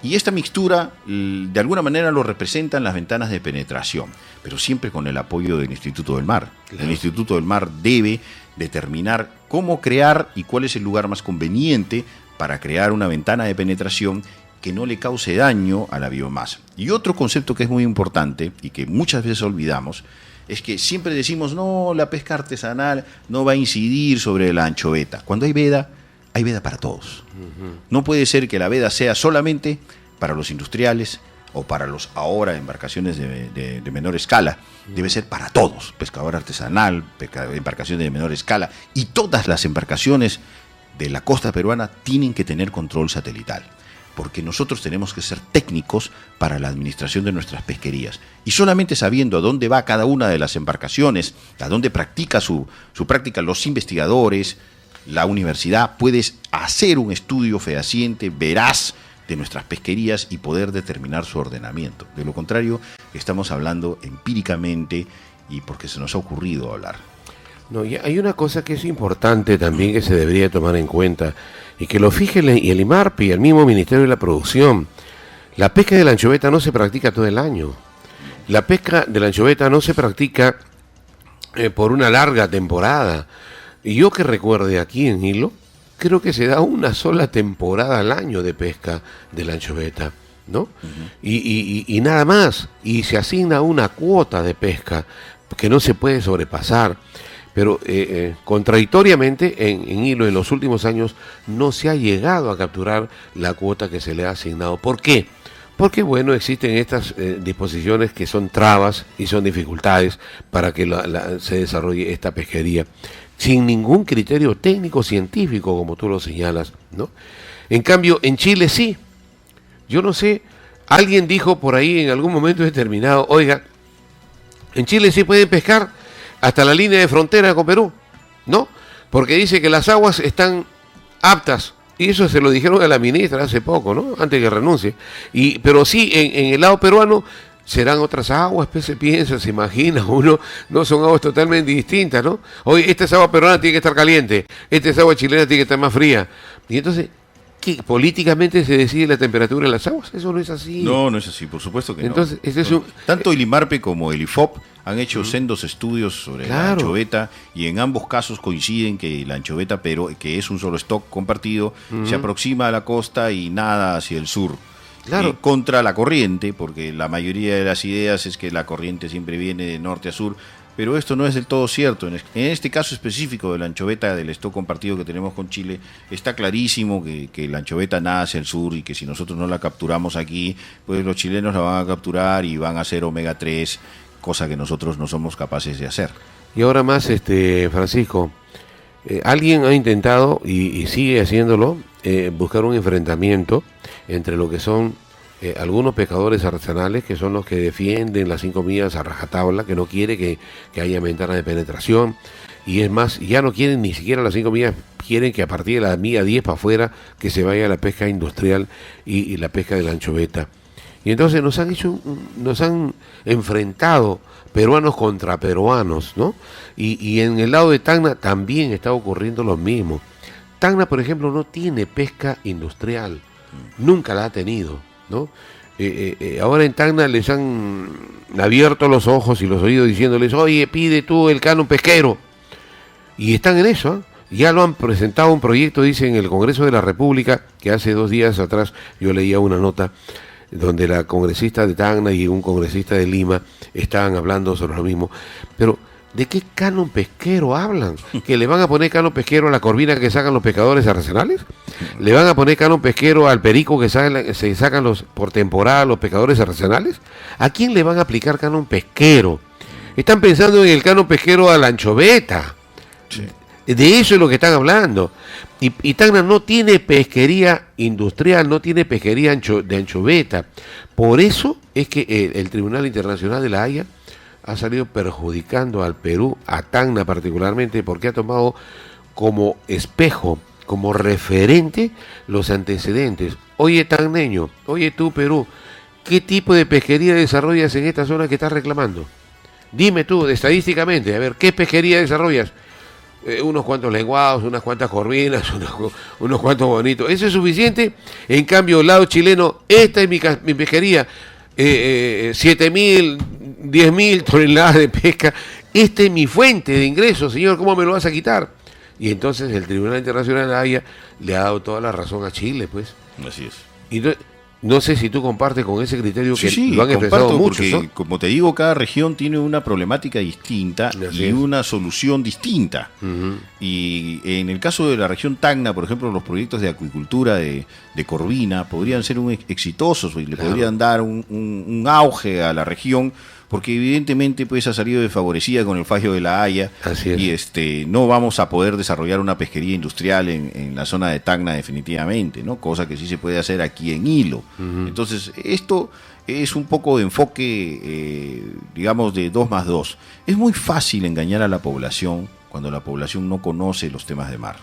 Y esta mixtura, de alguna manera, lo representan las ventanas de penetración, pero siempre con el apoyo del Instituto del Mar. Claro. El Instituto del Mar debe determinar cómo crear y cuál es el lugar más conveniente para crear una ventana de penetración que no le cause daño a la biomasa. Y otro concepto que es muy importante y que muchas veces olvidamos es que siempre decimos, no, la pesca artesanal no va a incidir sobre la anchoveta. Cuando hay veda para todos. No puede ser que la veda sea solamente para los industriales o para los ahora embarcaciones de menor escala. Debe ser para todos, pescador artesanal, embarcaciones de menor escala, y todas las embarcaciones de la costa peruana tienen que tener control satelital, porque nosotros tenemos que ser técnicos para la administración de nuestras pesquerías, y solamente sabiendo a dónde va cada una de las embarcaciones, a dónde practica su práctica los investigadores, la universidad, puedes hacer un estudio fehaciente, veraz, de nuestras pesquerías y poder determinar su ordenamiento. De lo contrario, estamos hablando empíricamente y porque se nos ha ocurrido hablar. No, y hay una cosa que es importante también que se debería tomar en cuenta y que lo fije el IMARPE y el mismo Ministerio de la Producción. La pesca de la anchoveta no se practica todo el año. La pesca de la anchoveta no se practica por una larga temporada. Y yo que recuerde aquí en Hilo, creo que se da una sola temporada al año de pesca de la anchoveta, ¿no? Y nada más. Y se asigna una cuota de pesca que no se puede sobrepasar. Pero contradictoriamente en Hilo en los últimos años no se ha llegado a capturar la cuota que se le ha asignado. ¿Por qué? Porque, bueno, existen estas disposiciones que son trabas y son dificultades para que se desarrolle esta pesquería, sin ningún criterio técnico científico, como tú lo señalas, ¿no? En cambio, en Chile sí. Yo no sé, alguien dijo por ahí en algún momento determinado, oiga, en Chile sí pueden pescar hasta la línea de frontera con Perú, ¿no? Porque dice que las aguas están aptas. Y eso se lo dijeron a la ministra hace poco, ¿no? Antes que renuncie. Pero sí, en el lado peruano serán otras aguas, pues se piensa, se imagina uno, no son aguas totalmente distintas, ¿no? Oye, esta es agua peruana, tiene que estar caliente, esta es agua chilena, tiene que estar más fría. Y entonces, ¿qué? ¿Políticamente se decide la temperatura de las aguas? Eso no es así. No, no es así, por supuesto que entonces, no. Este es tanto el IMARPE como el IFOP han hecho sendos estudios sobre la anchoveta y en ambos casos coinciden que la anchoveta, pero que es un solo stock compartido, se aproxima a la costa y nada hacia el sur. Claro. Contra la corriente, porque la mayoría de las ideas es que la corriente siempre viene de norte a sur, pero esto no es del todo cierto. En este caso específico de la anchoveta del stock compartido que tenemos con Chile, está clarísimo que la anchoveta nada hacia el sur y que si nosotros no la capturamos aquí, pues los chilenos la van a capturar y van a hacer omega 3, cosa que nosotros no somos capaces de hacer. Y ahora más, Francisco, alguien ha intentado y sigue haciéndolo, buscar un enfrentamiento entre lo que son algunos pescadores artesanales, que son los que defienden las 5 millas a rajatabla, que no quiere que haya ventana de penetración, y es más, ya no quieren ni siquiera las 5 millas, quieren que a partir de la milla 10 para afuera, que se vaya la pesca industrial y la pesca de la anchoveta. Y entonces nos han enfrentado peruanos contra peruanos, ¿no? Y en el lado de Tacna también está ocurriendo lo mismo. Tacna, por ejemplo, no tiene pesca industrial, nunca la ha tenido, ¿no? Ahora en Tacna les han abierto los ojos y los oídos diciéndoles, oye, pide tú el canon pesquero. Y están en eso, ¿eh? Ya lo han presentado un proyecto, dice, en el Congreso de la República, que hace 2 días atrás yo leía una nota donde la congresista de Tacna y un congresista de Lima estaban hablando sobre lo mismo. Pero, ¿de qué canon pesquero hablan? ¿Que le van a poner canon pesquero a la corvina que sacan los pescadores artesanales? ¿Le van a poner canon pesquero al perico que se sacan por temporada los pescadores artesanales? ¿A quién le van a aplicar canon pesquero? Están pensando en el canon pesquero a la anchoveta. Sí. De eso es lo que están hablando. Y Tacna no tiene pesquería industrial, no tiene pesquería de anchoveta. Por eso es que el Tribunal Internacional de La Haya ha salido perjudicando al Perú, a Tacna particularmente, porque ha tomado como espejo, como referente los antecedentes. Oye, tacneño, oye tú, Perú, ¿qué tipo de pesquería desarrollas en esta zona que estás reclamando? Dime tú, estadísticamente, a ver, ¿qué pesquería desarrollas? Unos cuantos lenguados, unas cuantas corvinas, unos cuantos bonitos. ¿Eso es suficiente? En cambio, el lado chileno, esta es mi pesquería, 7.000, 10.000 toneladas de pesca. Esta es mi fuente de ingresos, señor, ¿cómo me lo vas a quitar? Y entonces el Tribunal Internacional de La Haya le ha dado toda la razón a Chile, pues. Así es. Y no sé si tú compartes con ese criterio que sí, lo han expresado muchos, porque, ¿no? como te digo, cada región tiene una problemática distinta y una solución distinta. Uh-huh. Y en el caso de la región Tacna, por ejemplo, los proyectos de acuicultura de Corvina podrían ser exitosos y le podrían dar un auge a la región, porque evidentemente pues ha salido desfavorecida con el fallo de La Haya. Así es. Y no vamos a poder desarrollar una pesquería industrial en la zona de Tacna definitivamente, ¿no? Cosa que sí se puede hacer aquí en Hilo. Uh-huh. Entonces, esto es un poco de enfoque, digamos, de 2+2. Es muy fácil engañar a la población cuando la población no conoce los temas de mar.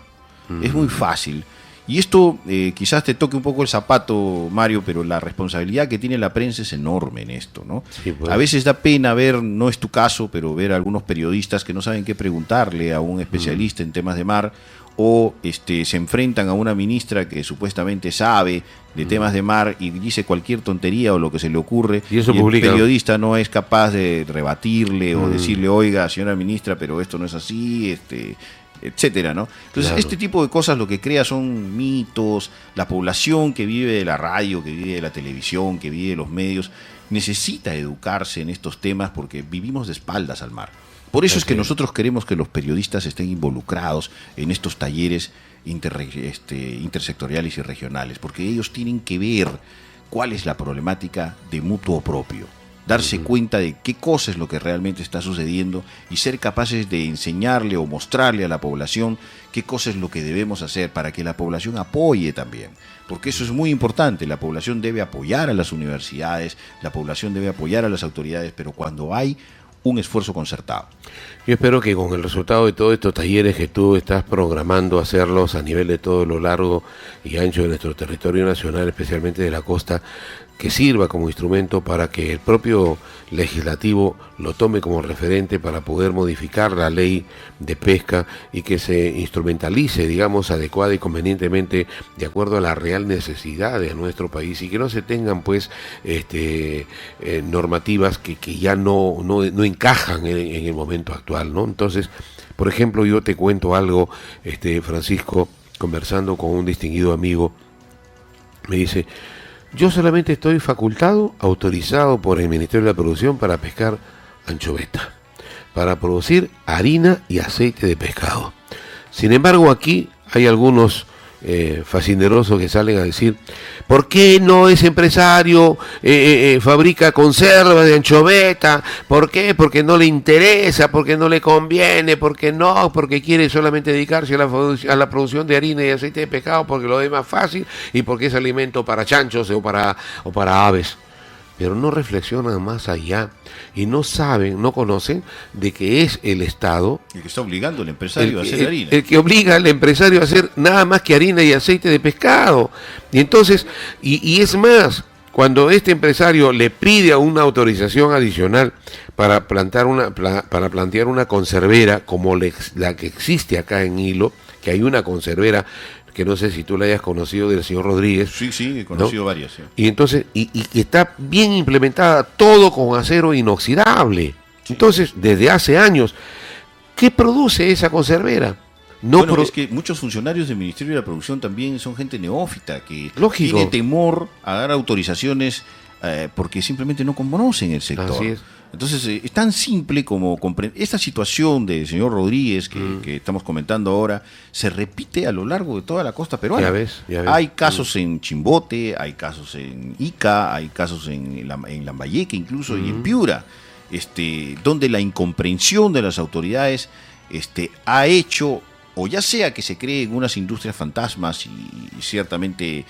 Uh-huh. Es muy fácil. Y esto quizás te toque un poco el zapato, Mario, pero la responsabilidad que tiene la prensa es enorme en esto, ¿no? Sí, pues. A veces da pena ver, no es tu caso, pero ver a algunos periodistas que no saben qué preguntarle a un especialista en temas de mar, o se enfrentan a una ministra que supuestamente sabe de temas de mar y dice cualquier tontería o lo que se le ocurre, y el periodista no es capaz de rebatirle o decirle, oiga, señora ministra, pero esto no es así, etcétera, ¿no? Entonces, claro, este tipo de cosas lo que crea son mitos. La población que vive de la radio, que vive de la televisión, que vive de los medios, necesita educarse en estos temas porque vivimos de espaldas al mar. Por eso es que nosotros queremos que los periodistas estén involucrados en estos talleres intersectoriales y regionales, porque ellos tienen que ver cuál es la problemática de mutuo propio, darse cuenta de qué cosa es lo que realmente está sucediendo y ser capaces de enseñarle o mostrarle a la población qué cosa es lo que debemos hacer para que la población apoye también. Porque eso es muy importante, la población debe apoyar a las universidades, la población debe apoyar a las autoridades, pero cuando hay un esfuerzo concertado. Yo espero que con el resultado de todos estos talleres que tú estás programando hacerlos a nivel de todo lo largo y ancho de nuestro territorio nacional, especialmente de la costa, que sirva como instrumento para que el propio legislativo lo tome como referente para poder modificar la ley de pesca y que se instrumentalice, digamos, adecuada y convenientemente de acuerdo a la real necesidad de nuestro país, y que no se tengan pues normativas que ya no encajan en el momento actual, ¿no? Entonces, por ejemplo, yo te cuento algo, Francisco, conversando con un distinguido amigo, me dice: yo solamente estoy facultado, autorizado por el Ministerio de la Producción para pescar anchoveta, para producir harina y aceite de pescado. Sin embargo, aquí hay algunos fascinerosos que salen a decir: ¿por qué no ese empresario fabrica conservas de anchoveta? ¿Por qué? Porque no le interesa, porque no le conviene, porque quiere solamente dedicarse a la producción de harina y aceite de pescado, porque lo ve más fácil y porque es alimento para chanchos o para aves. Pero no reflexionan más allá y no conocen de que es el Estado el que está obligando al empresario a hacer harina. El que obliga al empresario a hacer nada más que harina y aceite de pescado. Y entonces, y es más, cuando este empresario le pide a una autorización adicional para plantear una conservera como la que existe acá en Hilo, que hay una conservera, que no sé si tú la hayas conocido, del señor Rodríguez. Sí, he conocido, ¿no?, varias. Sí. Y entonces, y está bien implementada, todo con acero inoxidable. Sí. Entonces, desde hace años, ¿qué produce esa conservera? Bueno, es que muchos funcionarios del Ministerio de la Producción también son gente neófita, que tiene temor a dar autorizaciones porque simplemente no conocen el sector. Así es. Entonces, es tan simple como comprender. Esta situación del señor Rodríguez, que estamos comentando ahora, se repite a lo largo de toda la costa peruana. Ya ves. Hay casos en Chimbote, hay casos en Ica, hay casos en Lambayeque incluso, y en Piura, donde la incomprensión de las autoridades ha hecho, o ya sea que se creen unas industrias fantasmas y ciertamente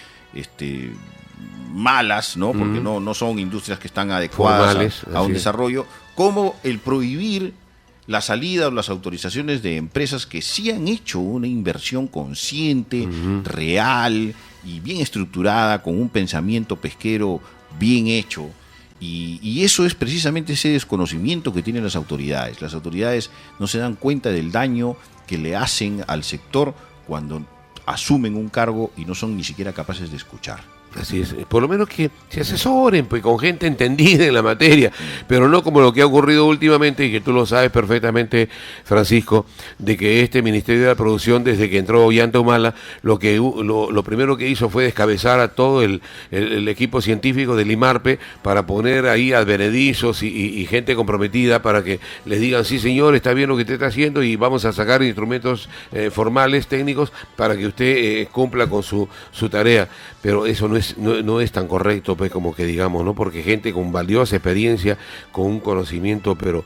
malas, ¿no? Porque no son industrias que están adecuadas a un desarrollo, como el prohibir la salida o las autorizaciones de empresas que sí han hecho una inversión consciente, real y bien estructurada, con un pensamiento pesquero bien hecho. Y eso es precisamente ese desconocimiento que tienen las autoridades. Las autoridades no se dan cuenta del daño que le hacen al sector cuando asumen un cargo y no son ni siquiera capaces de escuchar. Así es, por lo menos que se asesoren pues, con gente entendida en la materia, pero no como lo que ha ocurrido últimamente, y que tú lo sabes perfectamente, Francisco, de que este Ministerio de la Producción, desde que entró Ollanta Humala, lo primero que hizo fue descabezar a todo el equipo científico del IMARPE para poner ahí advenedizos y gente comprometida para que les digan, sí señor, está bien lo que usted está haciendo y vamos a sacar instrumentos formales, técnicos, para que usted cumpla con su tarea. Pero eso no es tan correcto, pues, como que digamos, ¿no? Porque gente con valiosa experiencia, con un conocimiento, pero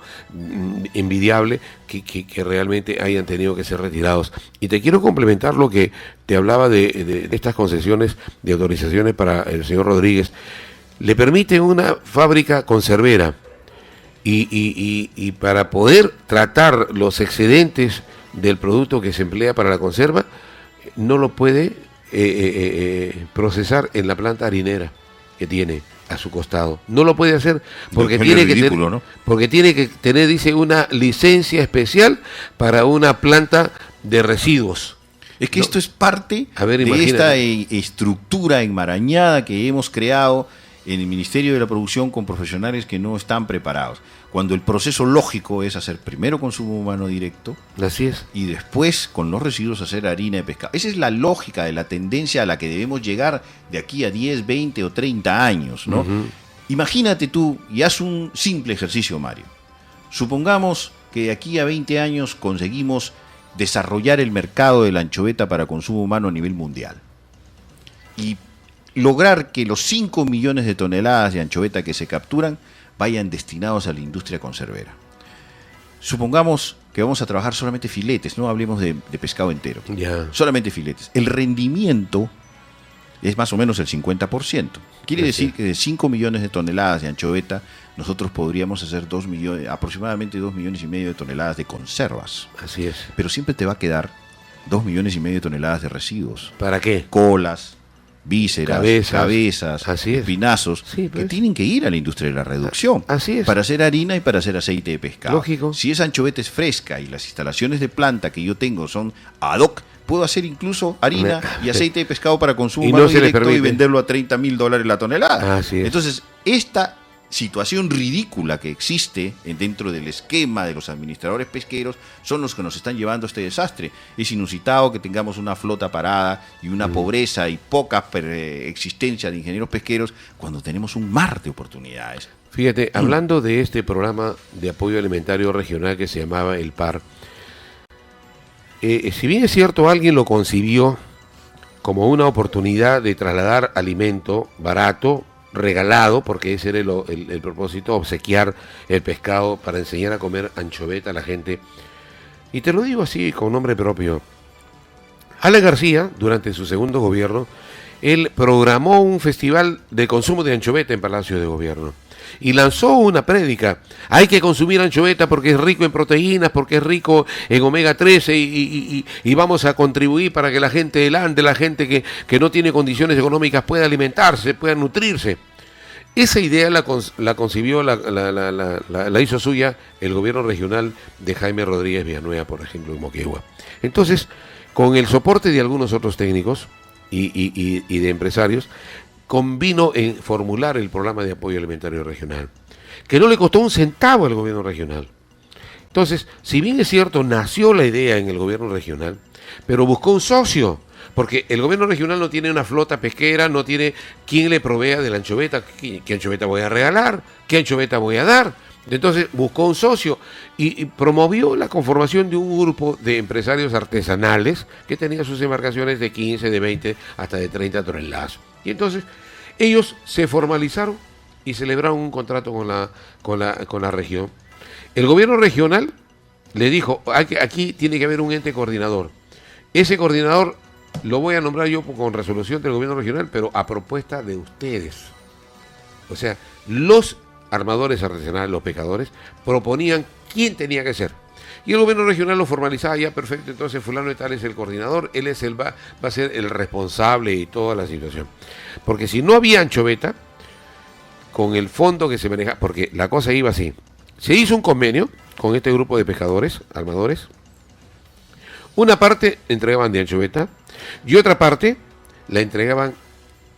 envidiable, que realmente hayan tenido que ser retirados. Y te quiero complementar lo que te hablaba de estas concesiones de autorizaciones para el señor Rodríguez. Le permite una fábrica conservera y para poder tratar los excedentes del producto que se emplea para la conserva, no lo puede procesar en la planta harinera que tiene a su costado. No lo puede hacer porque porque tiene que tener, dice, una licencia especial para una planta de residuos. Es que esto es parte de esta estructura enmarañada que hemos creado en el Ministerio de la Producción con profesionales que no están preparados. Cuando el proceso lógico es hacer primero consumo humano directo, así es, y después con los residuos hacer harina de pescado. Esa es la lógica de la tendencia a la que debemos llegar de aquí a 10, 20 o 30 años, ¿no? Imagínate tú y haz un simple ejercicio, Mario. Supongamos que de aquí a 20 años conseguimos desarrollar el mercado de la anchoveta para consumo humano a nivel mundial y lograr que los 5 millones de toneladas de anchoveta que se capturan vayan destinados a la industria conservera. Supongamos que vamos a trabajar solamente filetes, no hablemos de pescado entero, solamente filetes. El rendimiento es más o menos el 50%. Quiere decir que de 5 millones de toneladas de anchoveta, nosotros podríamos hacer aproximadamente 2 millones y medio de toneladas de conservas. Así es. Pero siempre te va a quedar 2 millones y medio de toneladas de residuos. ¿Para qué? Colas, vísceras, cabezas, espinazos, sí, pues, que tienen que ir a la industria de la reducción. Así es. Para hacer harina y para hacer aceite de pescado. Lógico. Si esa anchoveta es fresca y las instalaciones de planta que yo tengo son ad hoc, puedo hacer incluso harina y aceite de pescado para consumo humano directo y venderlo a $30,000 la tonelada. Así es. Entonces, esta situación ridícula que existe dentro del esquema de los administradores pesqueros son los que nos están llevando a este desastre. Es inusitado que tengamos una flota parada y una pobreza y poca existencia de ingenieros pesqueros cuando tenemos un mar de oportunidades. Fíjate, hablando de este programa de apoyo alimentario regional que se llamaba el PAR, si bien es cierto, alguien lo concibió como una oportunidad de trasladar alimento barato, regalado, porque ese era el propósito, obsequiar el pescado para enseñar a comer anchoveta a la gente. Y te lo digo así, con nombre propio. Alan García, durante su segundo gobierno, él programó un festival de consumo de anchoveta en Palacio de Gobierno. Y lanzó una prédica. Hay que consumir anchoveta porque es rico en proteínas, porque es rico en omega 13 y vamos a contribuir para que la gente delante, la gente que no tiene condiciones económicas pueda alimentarse, pueda nutrirse. Esa idea la concibió, la hizo suya el gobierno regional de Jaime Rodríguez Villanueva, por ejemplo, en Moquegua. Entonces, con el soporte de algunos otros técnicos y de empresarios, convino en formular el programa de apoyo alimentario regional, que no le costó un centavo al gobierno regional. Entonces, si bien es cierto, nació la idea en el gobierno regional, pero buscó un socio, porque el gobierno regional no tiene una flota pesquera, no tiene quien le provea de la anchoveta, qué anchoveta voy a regalar, qué anchoveta voy a dar. Entonces buscó un socio y promovió la conformación de un grupo de empresarios artesanales que tenían sus embarcaciones de 15, de 20, hasta de 30 toneladas. Y entonces ellos se formalizaron y celebraron un contrato con la región. El gobierno regional le dijo, aquí tiene que haber un ente coordinador. Ese coordinador lo voy a nombrar yo con resolución del gobierno regional, pero a propuesta de ustedes. O sea, los armadores artesanales, los pescadores, proponían quién tenía que ser. Y el gobierno regional lo formalizaba ya perfecto, entonces fulano de tal es el coordinador, él es va a ser el responsable y toda la situación. Porque si no había anchoveta, con el fondo que se maneja, porque la cosa iba así, se hizo un convenio con este grupo de pescadores, armadores, una parte entregaban de anchoveta y otra parte la entregaban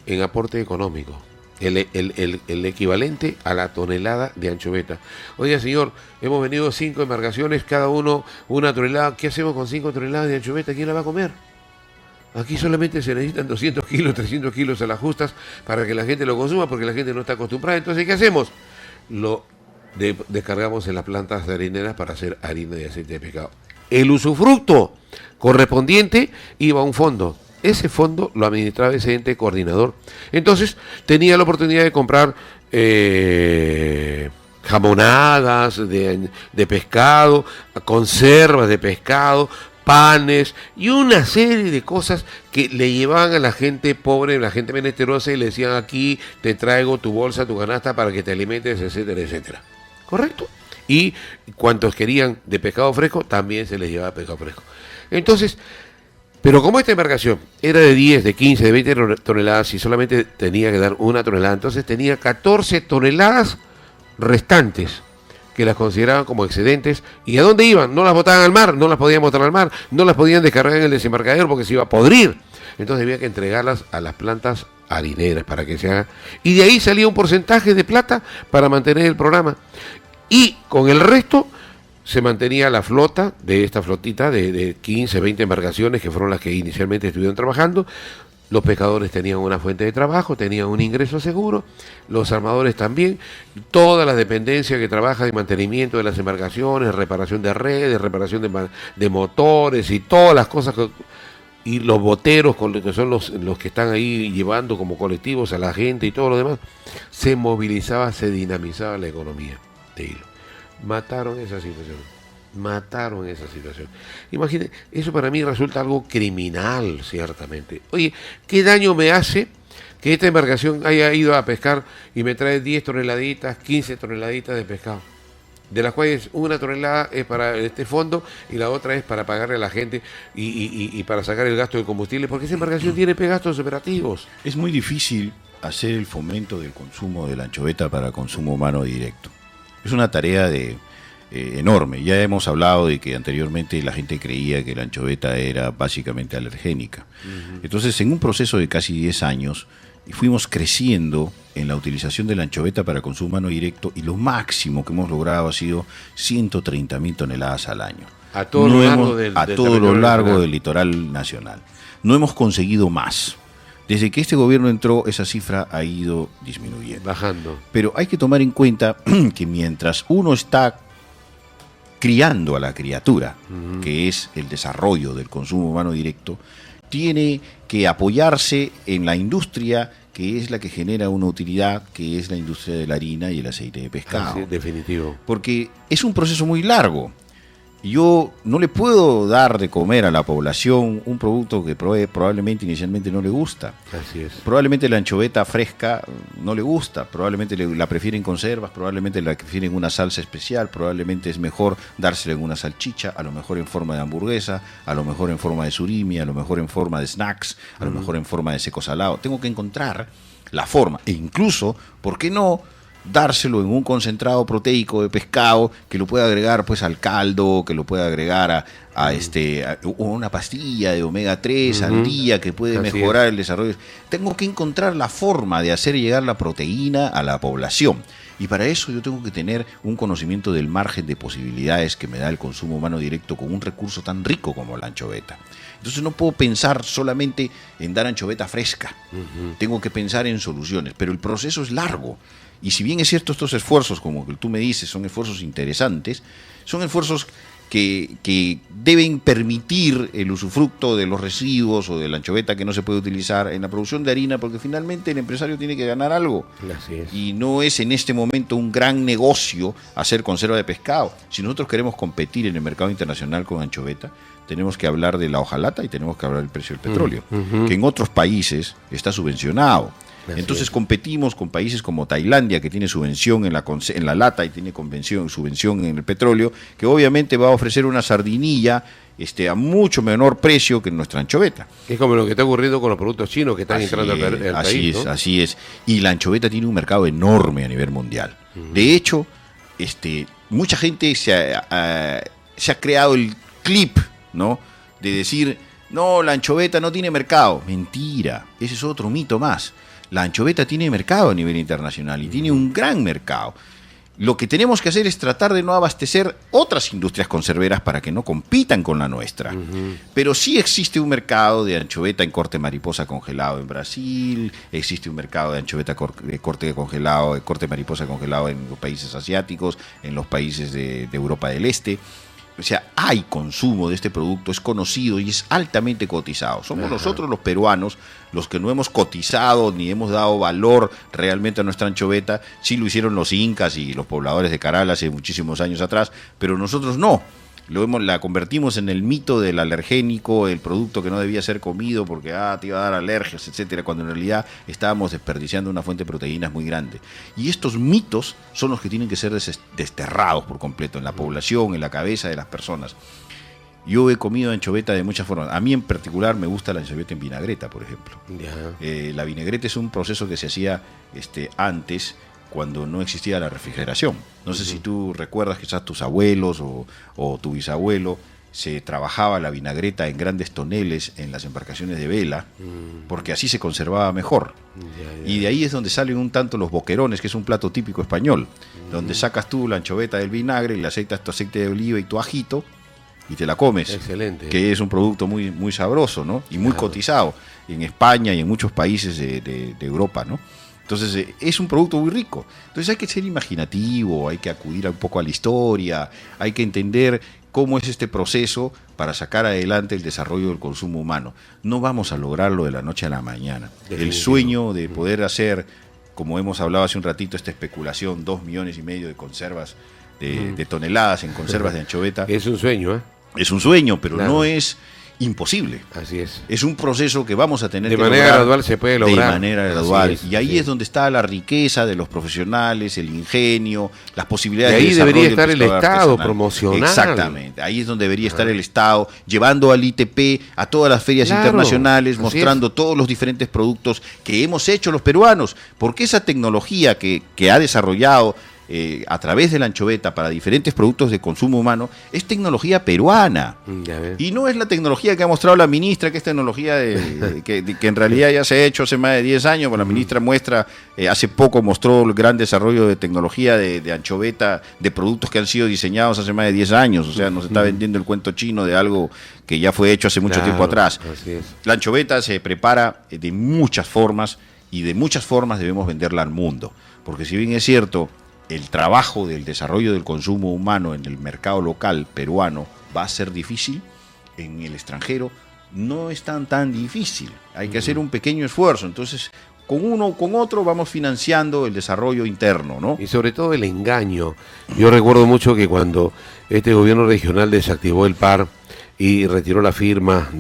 en aporte económico. El equivalente a la tonelada de anchoveta. Oiga, señor, hemos venido 5 embarcaciones, cada uno una tonelada. ¿Qué hacemos con 5 toneladas de anchoveta? ¿Quién la va a comer? Aquí solamente se necesitan 200 kilos, 300 kilos a las justas para que la gente lo consuma, porque la gente no está acostumbrada. Entonces, ¿qué hacemos? Lo descargamos en las plantas de harineras para hacer harina y aceite de pescado. El usufructo correspondiente iba a un fondo. Ese fondo lo administraba ese ente coordinador. Entonces tenía la oportunidad de comprar jamonadas de pescado, conservas de pescado, panes y una serie de cosas que le llevaban a la gente pobre, a la gente menesterosa, y le decían: aquí te traigo tu bolsa, tu canasta para que te alimentes, etcétera, etcétera. ¿Correcto? Y cuantos querían de pescado fresco, también se les llevaba pescado fresco. Entonces, pero como esta embarcación era de 10, de 15, de 20 toneladas y solamente tenía que dar una tonelada, entonces tenía 14 toneladas restantes que las consideraban como excedentes. ¿Y a dónde iban? No las botaban al mar, no las podían botar al mar, no las podían descargar en el desembarcadero porque se iba a podrir. Entonces había que entregarlas a las plantas harineras para que se haga. Y de ahí salía un porcentaje de plata para mantener el programa. Y con el resto se mantenía la flota de esta flotita de 15, 20 embarcaciones que fueron las que inicialmente estuvieron trabajando. Los pescadores tenían una fuente de trabajo, tenían un ingreso seguro, los armadores también, todas las dependencias que trabajan en mantenimiento de las embarcaciones, reparación de redes, reparación de motores y todas las cosas y los boteros, que son los que están ahí llevando como colectivos a la gente y todo lo demás, se movilizaba, se dinamizaba la economía de Hilo. Mataron esa situación. Imagínense, eso para mí resulta algo criminal, ciertamente. Oye, ¿qué daño me hace que esta embarcación haya ido a pescar y me trae 10 toneladitas, 15 toneladitas de pescado? De las cuales una tonelada es para este fondo y la otra es para pagarle a la gente y para sacar el gasto de combustible, porque esa embarcación tiene gastos operativos. Es muy difícil hacer el fomento del consumo de la anchoveta para consumo humano directo. Es una tarea enorme. Ya hemos hablado de que anteriormente la gente creía que la anchoveta era básicamente alergénica. Entonces, en un proceso de casi 10 años, fuimos creciendo en la utilización de la anchoveta para consumo humano directo, y lo máximo que hemos logrado ha sido 130.000 toneladas al año. A todo lo largo del litoral nacional. No hemos conseguido más. Desde que este gobierno entró, esa cifra ha ido disminuyendo. Bajando. Pero hay que tomar en cuenta que mientras uno está criando a la criatura, que es el desarrollo del consumo humano directo, tiene que apoyarse en la industria que es la que genera una utilidad, que es la industria de la harina y el aceite de pescado. Sí, definitivo. Porque es un proceso muy largo. Yo no le puedo dar de comer a la población un producto que probablemente inicialmente no le gusta. Así es. Probablemente la anchoveta fresca no le gusta, probablemente la prefieren conservas, probablemente la prefieren una salsa especial, probablemente es mejor dársela en una salchicha, a lo mejor en forma de hamburguesa, a lo mejor en forma de surimi, a lo mejor en forma de snacks, a lo mejor en forma de seco salado. Tengo que encontrar la forma, e incluso, ¿por qué no?, dárselo en un concentrado proteico de pescado que lo pueda agregar pues al caldo, que lo pueda agregar a una pastilla de omega 3 al día que puede mejorar el desarrollo. Tengo que encontrar la forma de hacer llegar la proteína a la población. Y para eso yo tengo que tener un conocimiento del margen de posibilidades que me da el consumo humano directo con un recurso tan rico como la anchoveta. Entonces no puedo pensar solamente en dar anchoveta fresca. Tengo que pensar en soluciones, pero el proceso es largo. Y si bien es cierto, estos esfuerzos, como que tú me dices, son esfuerzos interesantes, son esfuerzos que deben permitir el usufructo de los residuos o de la anchoveta que no se puede utilizar en la producción de harina, porque finalmente el empresario tiene que ganar algo. Así es. Y no es en este momento un gran negocio hacer conserva de pescado. Si nosotros queremos competir en el mercado internacional con anchoveta, tenemos que hablar de la hojalata y tenemos que hablar del precio del petróleo, que en otros países está subvencionado. Entonces competimos con países como Tailandia, que tiene subvención en la lata y tiene subvención en el petróleo, que obviamente va a ofrecer una sardinilla a mucho menor precio que nuestra anchoveta. Es como lo que está ocurriendo con los productos chinos que están entrando al país, ¿no? Así es. Y la anchoveta tiene un mercado enorme a nivel mundial. De hecho, mucha gente se ha creado el clip, ¿no?, de decir, no, la anchoveta no tiene mercado. Mentira, ese es otro mito más. La anchoveta tiene mercado a nivel internacional y tiene un gran mercado. Lo que tenemos que hacer es tratar de no abastecer otras industrias conserveras para que no compitan con la nuestra. Pero sí existe un mercado de anchoveta en corte mariposa congelado en Brasil, existe un mercado de anchoveta corte mariposa congelado en los países asiáticos, en los países de Europa del Este. O sea, hay consumo de este producto, es conocido y es altamente cotizado. Somos nosotros los peruanos los que no hemos cotizado ni hemos dado valor realmente a nuestra anchoveta. Sí lo hicieron los incas y los pobladores de Caral hace muchísimos años atrás, pero nosotros no. La convertimos en el mito del alergénico, el producto que no debía ser comido porque te iba a dar alergias, etcétera, cuando en realidad estábamos desperdiciando una fuente de proteínas muy grande. Y estos mitos son los que tienen que ser desterrados por completo en la población, en la cabeza de las personas. Yo he comido anchoveta de muchas formas. A mí en particular me gusta la anchoveta en vinagreta, por ejemplo. La vinagreta es un proceso que se hacía antes, cuando no existía la refrigeración. No sé si tú recuerdas, quizás tus abuelos o tu bisabuelo, se trabajaba la vinagreta en grandes toneles en las embarcaciones de vela, porque así se conservaba mejor. Y de ahí es donde salen un tanto los boquerones, que es un plato típico español, donde sacas tú la anchoveta del vinagre y le aceitas tu aceite de oliva y tu ajito, y te la comes. Excelente. Que es un producto muy, muy sabroso, ¿no? Y muy cotizado en España y en muchos países de Europa, ¿no? Entonces es un producto muy rico. Entonces hay que ser imaginativo, hay que acudir un poco a la historia, hay que entender cómo es este proceso para sacar adelante el desarrollo del consumo humano. No vamos a lograrlo de la noche a la mañana. El sueño de poder hacer, como hemos hablado hace un ratito, esta especulación, 2,5 millones de conservas, de toneladas en conservas de anchoveta. Es un sueño, ¿eh? Es un sueño, pero no es imposible. Así es. Es un proceso que vamos a tener que lograr. De manera gradual se puede lograr. De manera gradual. Y ahí es donde está la riqueza de los profesionales, el ingenio, las posibilidades de desarrollo. Y ahí debería estar el Estado promocionando. Exactamente. Ahí es donde debería estar el Estado, llevando al ITP a todas las ferias internacionales, mostrando todos los diferentes productos que hemos hecho los peruanos. Porque esa tecnología que ha desarrollado a través de la anchoveta para diferentes productos de consumo humano, es tecnología peruana. Y no es la tecnología que ha mostrado la ministra, que es tecnología que en realidad ya se ha hecho hace más de 10 años. Bueno, la ministra muestra, hace poco mostró el gran desarrollo de tecnología de anchoveta, de productos que han sido diseñados hace más de 10 años. O sea, nos está vendiendo el cuento chino de algo que ya fue hecho hace mucho tiempo atrás. La anchoveta se prepara de muchas formas y de muchas formas debemos venderla al mundo. Porque si bien es cierto, el trabajo del desarrollo del consumo humano en el mercado local peruano va a ser difícil, en el extranjero no es tan difícil. Hay que hacer un pequeño esfuerzo. Entonces, con uno o con otro vamos financiando el desarrollo interno, ¿no? Y sobre todo el engaño. Yo recuerdo mucho que cuando este gobierno regional desactivó el PAR y retiró la firma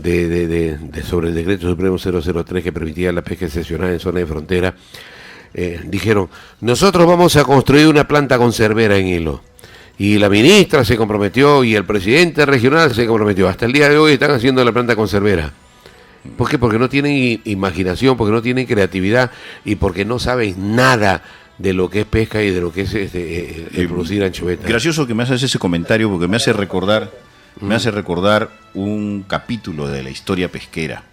sobre el decreto supremo 003 que permitía la pesca excepcional en zona de frontera, dijeron, nosotros vamos a construir una planta conservera en Hilo. Y la ministra se comprometió y el presidente regional se comprometió. Hasta el día de hoy están haciendo la planta conservera. ¿Por qué? Porque no tienen imaginación, porque no tienen creatividad y porque no saben nada de lo que es pesca y de lo que es el producir anchoveta. Gracioso que me haces ese comentario porque me hace recordar un capítulo de la historia pesquera.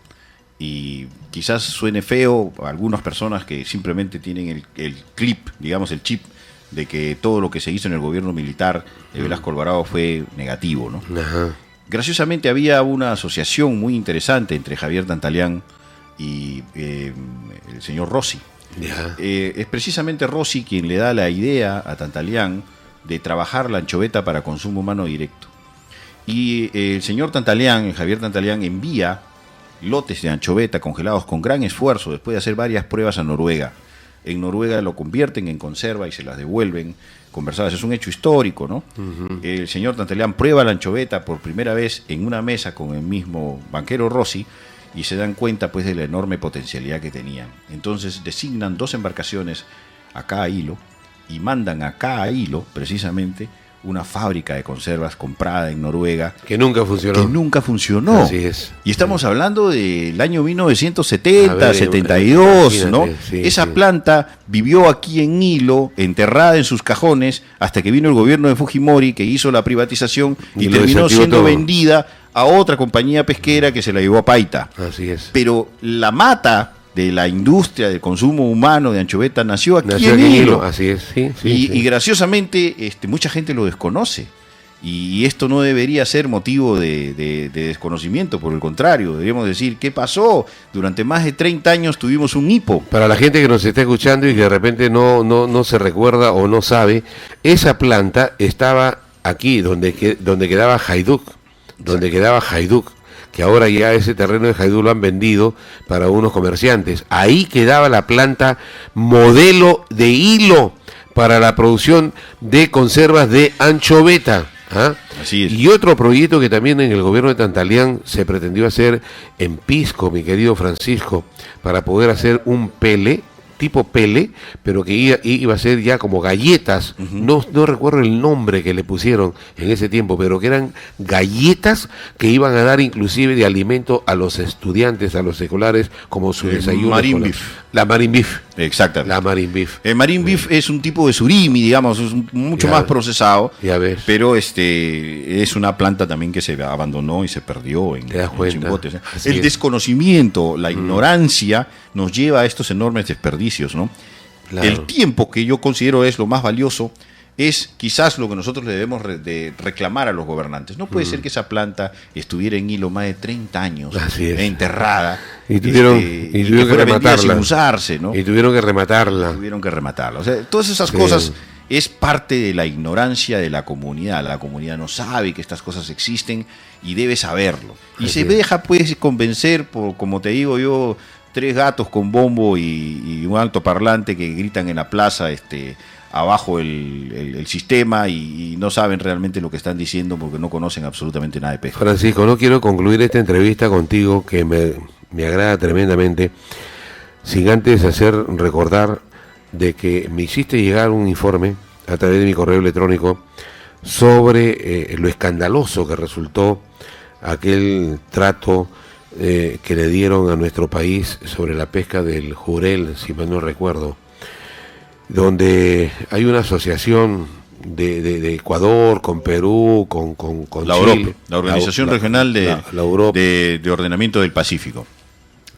Y quizás suene feo a algunas personas que simplemente tienen el clip, digamos el chip, de que todo lo que se hizo en el gobierno militar de Velasco Alvarado fue negativo, ¿no? Ajá. Graciosamente había una asociación muy interesante entre Javier Tantalián y el señor Rossi. Es precisamente Rossi quien le da la idea a Tantalián de trabajar la anchoveta para consumo humano directo. Y el señor Tantalián, Javier Tantalián, envía lotes de anchoveta congelados con gran esfuerzo después de hacer varias pruebas a Noruega. En Noruega lo convierten en conserva y se las devuelven conversadas. Es un hecho histórico, ¿no? Uh-huh. El señor Tantalián prueba la anchoveta por primera vez en una mesa con el mismo banquero Rossi y se dan cuenta pues de la enorme potencialidad que tenían. Entonces designan 2 embarcaciones acá a Hilo y mandan acá a Hilo precisamente una fábrica de conservas comprada en Noruega. Que nunca funcionó. Así es. Y estamos hablando del año 1970, 72, ¿no? Sí, esa planta vivió aquí en Hilo, enterrada en sus cajones, hasta que vino el gobierno de Fujimori, que hizo la privatización y terminó siendo vendida a otra compañía pesquera que se la llevó a Paita. Así es. Pero la mata de la industria del consumo humano de anchoveta nació aquí en Hilo. Así es, sí. Y graciosamente mucha gente lo desconoce. Y esto no debería ser motivo de desconocimiento, por el contrario, deberíamos decir, ¿qué pasó? Durante más de 30 años tuvimos un hipo. Para la gente que nos está escuchando y que de repente no se recuerda o no sabe, esa planta estaba aquí, donde quedaba Hajduk, que ahora ya ese terreno de Hajduk lo han vendido para unos comerciantes. Ahí quedaba la planta modelo de Hilo para la producción de conservas de anchoveta. ¿Ah? Así es. Y otro proyecto que también en el gobierno de Tantalián se pretendió hacer en Pisco, mi querido Francisco, para poder hacer un pele, tipo pele, pero que iba a ser ya como galletas. Uh-huh. No recuerdo el nombre que le pusieron en ese tiempo, pero que eran galletas que iban a dar inclusive de alimento a los estudiantes, a los escolares, como su desayuno. Marine beef. La marine beef. Exactamente. La marine beef. El marine beef es un tipo de surimi, digamos, es mucho más procesado. Ya ves. Pero es una planta también que se abandonó y se perdió en Chimbote. El desconocimiento, la ignorancia nos lleva a estos enormes desperdicios, ¿no? Claro. El tiempo que yo considero es lo más valioso es quizás lo que nosotros le debemos de reclamar a los gobernantes. No puede ser que esa planta estuviera en Hilo más de 30 años enterrada y tuvieron que rematarla sin usarse, ¿no? Y tuvieron que rematarla. O sea, todas esas cosas es parte de la ignorancia de la comunidad. La comunidad no sabe que estas cosas existen y debe saberlo. Y se deja pues convencer por, como te digo yo, 3 gatos con bombo y un altoparlante que gritan en la plaza abajo el sistema y no saben realmente lo que están diciendo porque no conocen absolutamente nada de pesca. Francisco, no quiero concluir esta entrevista contigo que me agrada tremendamente sin antes hacer recordar de que me hiciste llegar un informe a través de mi correo electrónico sobre lo escandaloso que resultó aquel trato que le dieron a nuestro país sobre la pesca del jurel, si mal no recuerdo, donde hay una asociación de Ecuador con Perú, con la Chile, Europa, la Organización Regional de Ordenamiento del Pacífico.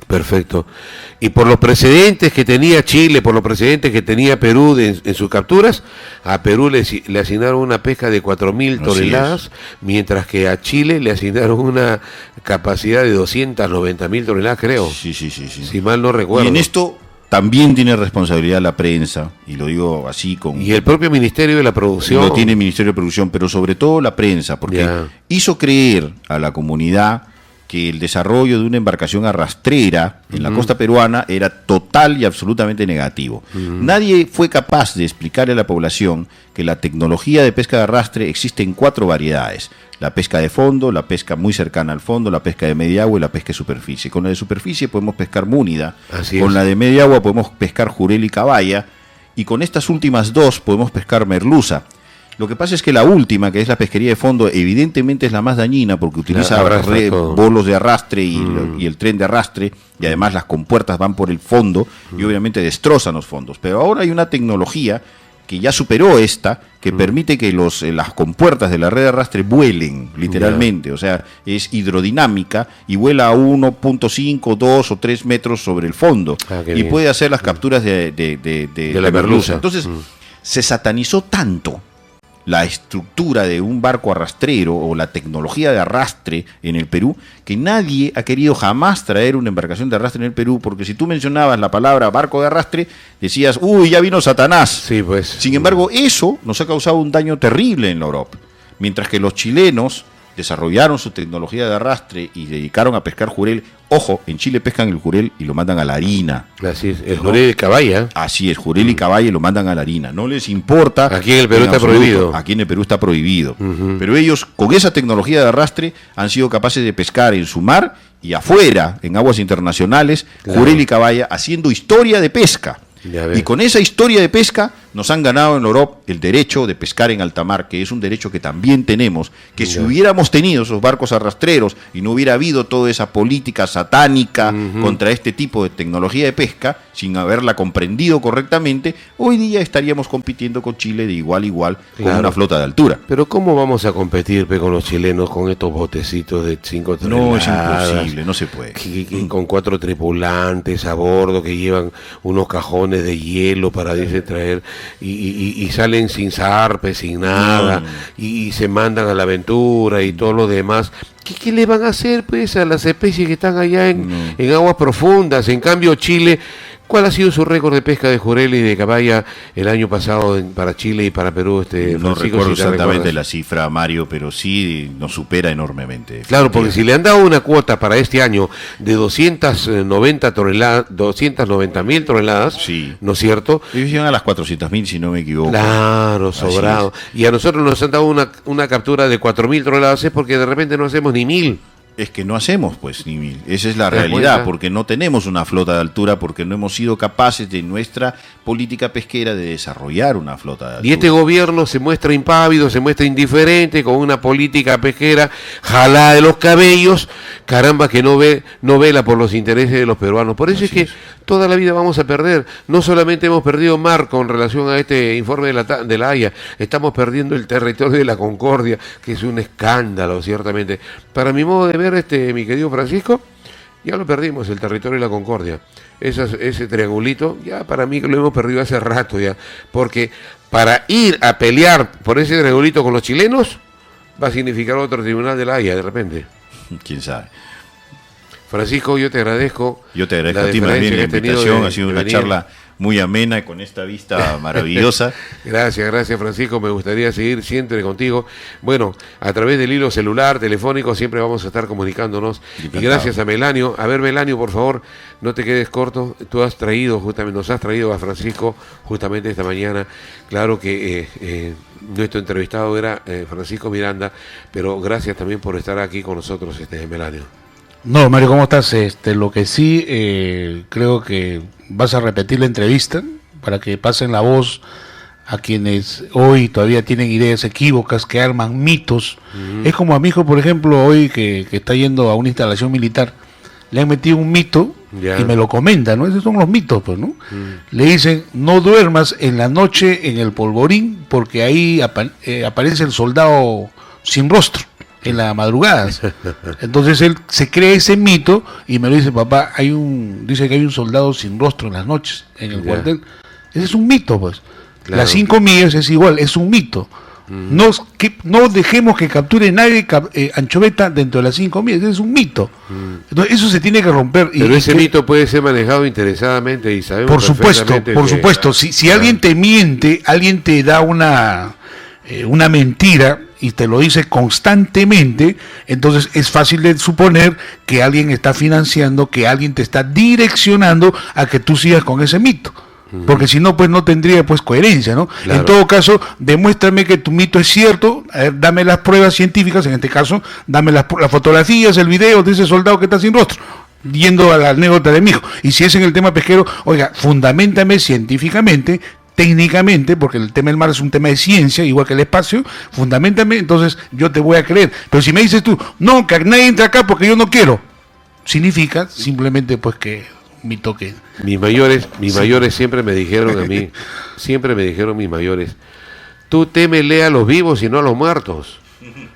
Perfecto. Y por los precedentes que tenía Chile, por los precedentes que tenía Perú en sus capturas, a Perú le asignaron una pesca de 4.000 toneladas, mientras que a Chile le asignaron una capacidad de 290.000 toneladas, creo. Sí. Si mal no recuerdo. Y en esto también tiene responsabilidad la prensa, y lo digo así con... Y el propio Ministerio de la Producción. Lo tiene el Ministerio de Producción, pero sobre todo la prensa, porque hizo creer a la comunidad que el desarrollo de una embarcación arrastrera en la costa peruana era total y absolutamente negativo. Nadie fue capaz de explicarle a la población que la tecnología de pesca de arrastre existe en 4 variedades. La pesca de fondo, la pesca muy cercana al fondo, la pesca de media agua y la pesca de superficie. Con la de superficie podemos pescar múnida, con la de media agua podemos pescar jurel y caballa, y con estas últimas 2 podemos pescar merluza. Lo que pasa es que la última, que es la pesquería de fondo, evidentemente es la más dañina porque utiliza bolos de arrastre y el tren de arrastre, y además las compuertas van por el fondo y obviamente destrozan los fondos. Pero ahora hay una tecnología que ya superó esta, que permite que las compuertas de la red de arrastre vuelen, literalmente, o sea, es hidrodinámica y vuela a 1.5, 2 o 3 metros sobre el fondo, y bien. Puede hacer las capturas de la merluza. Entonces, se satanizó tanto la estructura de un barco arrastrero o la tecnología de arrastre en el Perú, que nadie ha querido jamás traer una embarcación de arrastre en el Perú, porque si tú mencionabas la palabra barco de arrastre, decías, uy, ya vino Satanás. Sí, pues. Sin embargo, eso nos ha causado un daño terrible en la Europa, mientras que los chilenos desarrollaron su tecnología de arrastre y dedicaron a pescar jurel. Ojo, en Chile pescan el jurel y lo mandan a la harina. Así es, el jurel y caballa. Así es, jurel y caballa lo mandan a la harina. No les importa. Aquí en el Perú está prohibido. Aquí en el Perú está prohibido. Pero ellos, con esa tecnología de arrastre, han sido capaces de pescar en su mar y afuera, en aguas internacionales, jurel y caballa, haciendo historia de pesca. Y con esa historia de pesca nos han ganado en Europa el derecho de pescar en alta mar, que es un derecho que también tenemos, que si hubiéramos tenido esos barcos arrastreros y no hubiera habido toda esa política satánica contra este tipo de tecnología de pesca, sin haberla comprendido correctamente, hoy día estaríamos compitiendo con Chile de igual a igual, con una flota de altura. Pero ¿cómo vamos a competir con los chilenos con estos botecitos de 5 toneladas? No, es imposible, no se puede. Con 4 tripulantes a bordo que llevan unos cajones de hielo para traer y salen sin zarpe, sin nada, y se mandan a la aventura y todo lo demás. ¿Qué le van a hacer pues a las especies que están allá en aguas profundas? En cambio Chile, ¿cuál ha sido su récord de pesca de jurel y de caballa el año pasado para Chile y para Perú? No recuerdo exactamente la cifra, Mario, pero sí nos supera enormemente. Claro, porque si le han dado una cuota para este año de 290.000 toneladas, sí. ¿No es cierto? Ellos llegan a las 400.000, si no me equivoco. Claro, sobrado. Y a nosotros nos han dado una captura de 4.000 toneladas, es porque de repente no hacemos ni 1.000. Es que no hacemos pues ni 1.000, esa es la realidad, porque no tenemos una flota de altura, porque no hemos sido capaces de nuestra política pesquera de desarrollar una flota de altura. Y este gobierno se muestra impávido, se muestra indiferente, con una política pesquera jalada de los cabellos, caramba, que no vela por los intereses de los peruanos. Por eso es que toda la vida vamos a perder. No solamente hemos perdido mar con relación a este informe de la Haya, estamos perdiendo el territorio de la Concordia, que es un escándalo, ciertamente. Para mi modo de ver, mi querido Francisco, ya lo perdimos, el territorio de la Concordia. Ese triangulito, ya para mí que lo hemos perdido hace rato ya, porque para ir a pelear por ese triangulito con los chilenos, va a significar otro tribunal de la Haya de repente. ¿Quién sabe? Francisco, yo te agradezco. Yo te agradezco a ti más bien la invitación, ha sido una charla muy amena y con esta vista maravillosa. Gracias Francisco, me gustaría seguir siempre contigo. Bueno, a través del hilo celular, telefónico, siempre vamos a estar comunicándonos. Y gracias a Melanio. A ver, Melanio, por favor, no te quedes corto. Tú nos has traído a Francisco justamente esta mañana. Claro que nuestro entrevistado era Francisco Miranda, pero gracias también por estar aquí con nosotros, Melanio. No, Mario, ¿cómo estás? Lo que sí, creo que vas a repetir la entrevista para que pasen la voz a quienes hoy todavía tienen ideas equívocas, que arman mitos. Es como a mi hijo, por ejemplo, hoy que está yendo a una instalación militar, le han metido un mito y me lo comenta, ¿no? Esos son los mitos, pues, ¿no? Le dicen, no duermas en la noche en el polvorín porque ahí aparece el soldado sin rostro en la madrugada. Entonces él se cree ese mito y me lo dice, papá, dice que hay un soldado sin rostro en las noches en el cuartel. Ese es un mito, pues. Claro. Las 5 millas es igual, es un mito. No dejemos que capture nadie anchoveta dentro de las 5 millas, ese es un mito. Entonces eso se tiene que romper. Pero ese mito puede ser manejado interesadamente y sabemos por supuesto, si alguien te miente, alguien te da una mentira y te lo dice constantemente, entonces es fácil de suponer que alguien está financiando, que alguien te está direccionando a que tú sigas con ese mito. Porque si no, pues no tendría pues coherencia, ¿no? Claro. En todo caso, demuéstrame que tu mito es cierto, dame las pruebas científicas, en este caso, dame las fotografías, el video de ese soldado que está sin rostro, yendo a la anécdota de mi hijo. Y si es en el tema pesquero, oiga, fundamentame científicamente técnicamente, porque el tema del mar es un tema de ciencia, igual que el espacio, fundamentalmente, entonces yo te voy a creer. Pero si me dices tú, no, que nadie entre acá porque yo no quiero, significa simplemente pues que mi toque. Mis mayores siempre me dijeron a mí, mis mayores, tú témele a los vivos y no a los muertos.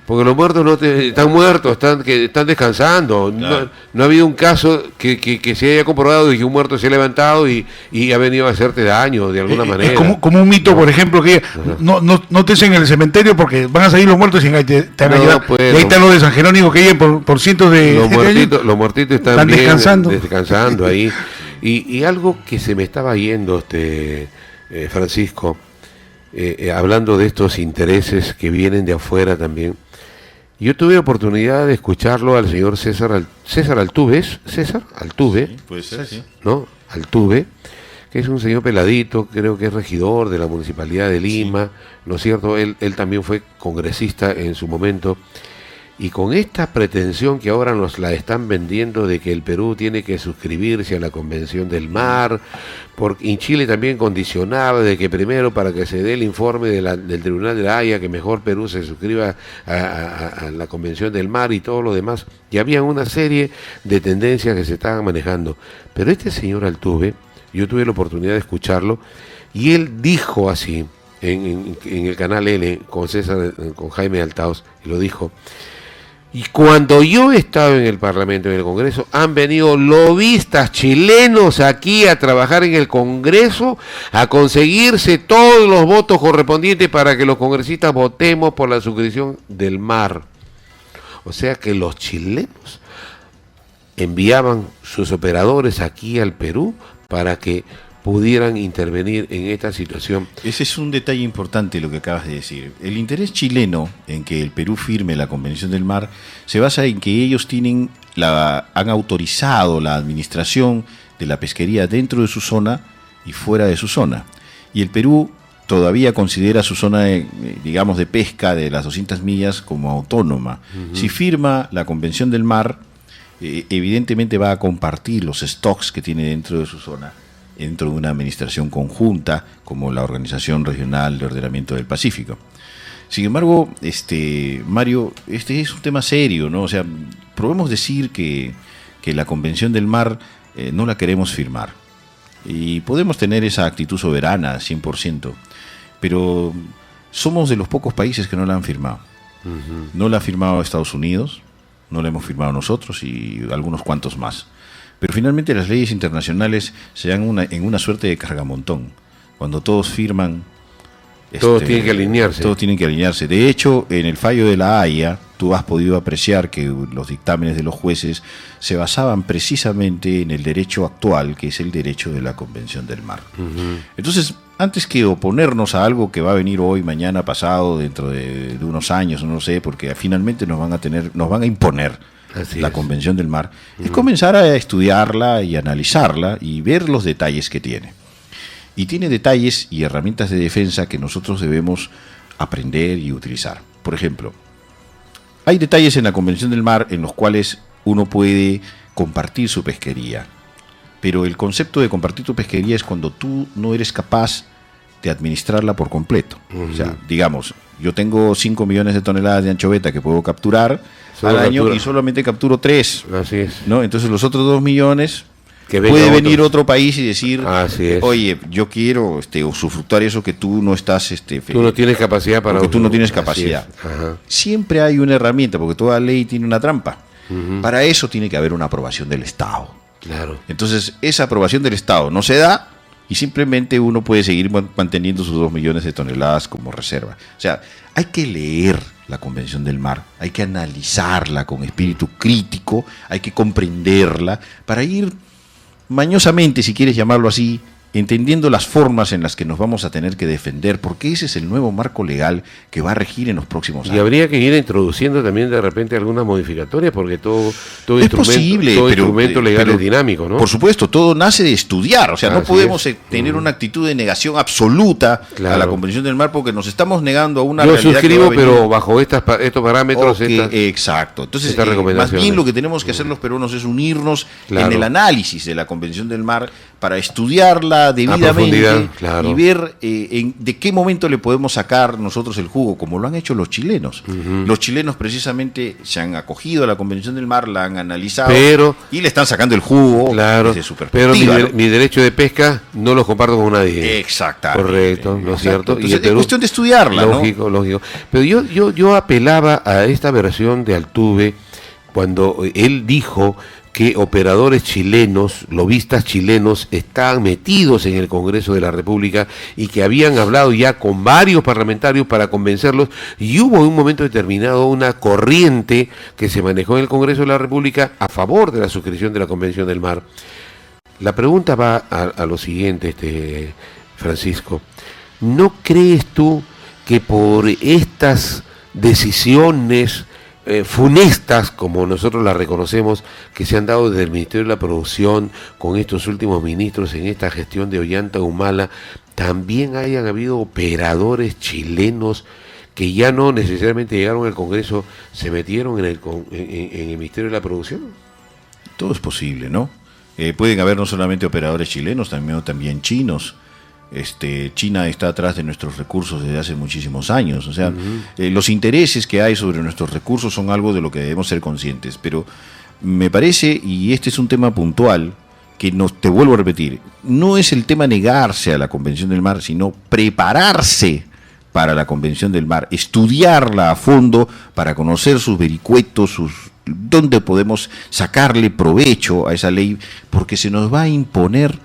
Porque los muertos están muertos, están descansando. Claro. No ha habido un caso que se haya comprobado de que un muerto se ha levantado y ha venido a hacerte daño de alguna manera. Es como un mito, por ejemplo, que no te en el cementerio porque van a salir los muertos y te van a llevar. Pues, y ahí están los de San Jerónimo que llevan por cientos de los muertitos están bien, descansando ahí. Y algo que se me estaba yendo, Francisco, hablando de estos intereses que vienen de afuera también. Yo tuve oportunidad de escucharlo al señor César Altuve, César Altuve, Sí, puede ser, sí. ¿no? Altuve, que es un señor peladito, creo que es regidor de la Municipalidad de Lima, sí. ¿No es cierto? Él también fue congresista en su momento, y con esta pretensión que ahora nos la están vendiendo de que el Perú tiene que suscribirse a la Convención del Mar, y Chile también condicionaba de que primero para que se dé el informe del Tribunal de la Haya, que mejor Perú se suscriba a la Convención del Mar y todo lo demás, y había una serie de tendencias que se estaban manejando. Pero este señor Altuve, yo tuve la oportunidad de escucharlo, y él dijo así, en el canal N, con Jaime Altaos, y lo dijo: y cuando yo he estado en el Parlamento, en el Congreso, han venido lobistas chilenos aquí a trabajar en el Congreso, a conseguirse todos los votos correspondientes para que los congresistas votemos por la suscripción del mar. O sea que los chilenos enviaban sus operadores aquí al Perú para que pudieran intervenir en esta situación. Ese es un detalle importante lo que acabas de decir. El interés chileno en que el Perú firme la Convención del Mar se basa en que ellos han autorizado la administración de la pesquería dentro de su zona y fuera de su zona. Y el Perú todavía considera su zona, digamos, de pesca de las 200 millas como autónoma. Uh-huh. Si firma la Convención del Mar, evidentemente va a compartir los stocks que tiene dentro de su zona, dentro de una administración conjunta como la Organización Regional de Ordenamiento del Pacífico. Sin embargo, Mario, este es un tema serio, ¿no? O sea, probemos decir que la Convención del Mar no la queremos firmar. Y podemos tener esa actitud soberana, 100%, pero somos de los pocos países que no la han firmado. Uh-huh. No la ha firmado Estados Unidos, no la hemos firmado nosotros y algunos cuantos más. Pero finalmente las leyes internacionales se dan en una suerte de cargamontón. Cuando todos firman... Todos tienen que alinearse. Todos tienen que alinearse. De hecho, en el fallo de la Haya, tú has podido apreciar que los dictámenes de los jueces se basaban precisamente en el derecho actual, que es el derecho de la Convención del Mar. Uh-huh. Entonces, antes que oponernos a algo que va a venir hoy, mañana, pasado, dentro de unos años, no sé, porque finalmente nos van a imponer la Convención del Mar, es comenzar a estudiarla y analizarla y ver los detalles que tiene. Y tiene detalles y herramientas de defensa que nosotros debemos aprender y utilizar. Por ejemplo, hay detalles en la Convención del Mar en los cuales uno puede compartir su pesquería, pero el concepto de compartir tu pesquería es cuando tú no eres capaz de administrarla por completo. O sea, digamos, yo tengo 5 millones de toneladas de anchoveta que puedo capturar al año y solamente capturo 3. Así es. ¿No? Entonces los otros 2 millones puede venir otro país y decir, oye, yo quiero usufructuar eso que tú no estás... tú no tienes capacidad para... Porque tú no tienes capacidad. Siempre hay una herramienta, porque toda ley tiene una trampa. Uh-huh. Para eso tiene que haber una aprobación del Estado. Claro. Entonces, esa aprobación del Estado no se da y simplemente uno puede seguir manteniendo sus 2 millones de toneladas como reserva. O sea, hay que leer la Convención del Mar, hay que analizarla con espíritu crítico, hay que comprenderla para ir mañosamente, si quieres llamarlo así, entendiendo las formas en las que nos vamos a tener que defender, porque ese es el nuevo marco legal que va a regir en los próximos años. Y habría que ir introduciendo también de repente algunas modificatorias, porque todo es posible, todo instrumento legal es dinámico, ¿no? Por supuesto, todo nace de estudiar, o sea, no podemos tener una actitud de negación absoluta a la Convención del Mar, porque nos estamos negando a una realidad. Yo suscribo, pero bajo estos parámetros. Exacto. Entonces, más bien lo que tenemos que hacer los peruanos es unirnos en el análisis de la Convención del Mar para estudiarla, analizarla debidamente claro. y ver de qué momento le podemos sacar nosotros el jugo, como lo han hecho los chilenos. Los chilenos precisamente se han acogido a la Convención del Mar, la han analizado y le están sacando el jugo desde su perspectiva. Pero mi derecho de pesca no lo comparto con nadie. Exactamente. Correcto, ¿no es cierto? Entonces, es cuestión de estudiarla, lógico, ¿no? Lógico. Pero yo apelaba a esta versión de Altuve cuando él dijo que operadores chilenos, lobistas chilenos, estaban metidos en el Congreso de la República y que habían hablado ya con varios parlamentarios para convencerlos, y hubo en un momento determinado una corriente que se manejó en el Congreso de la República a favor de la suscripción de la Convención del Mar. La pregunta va a lo siguiente, Francisco. ¿No crees tú que por estas decisiones funestas, como nosotros las reconocemos, que se han dado desde el Ministerio de la Producción con estos últimos ministros en esta gestión de Ollanta Humala, también hayan habido operadores chilenos que ya no necesariamente llegaron al Congreso, se metieron en el Ministerio de la Producción? Todo es posible, ¿no? Pueden haber no solamente operadores chilenos, también chinos. China está atrás de nuestros recursos desde hace muchísimos años. O sea, los intereses que hay sobre nuestros recursos son algo de lo que debemos ser conscientes. Pero me parece, y este es un tema puntual, que te vuelvo a repetir, no es el tema negarse a la Convención del Mar, sino prepararse para la Convención del Mar, estudiarla a fondo para conocer sus vericuetos, dónde podemos sacarle provecho a esa ley, porque se nos va a imponer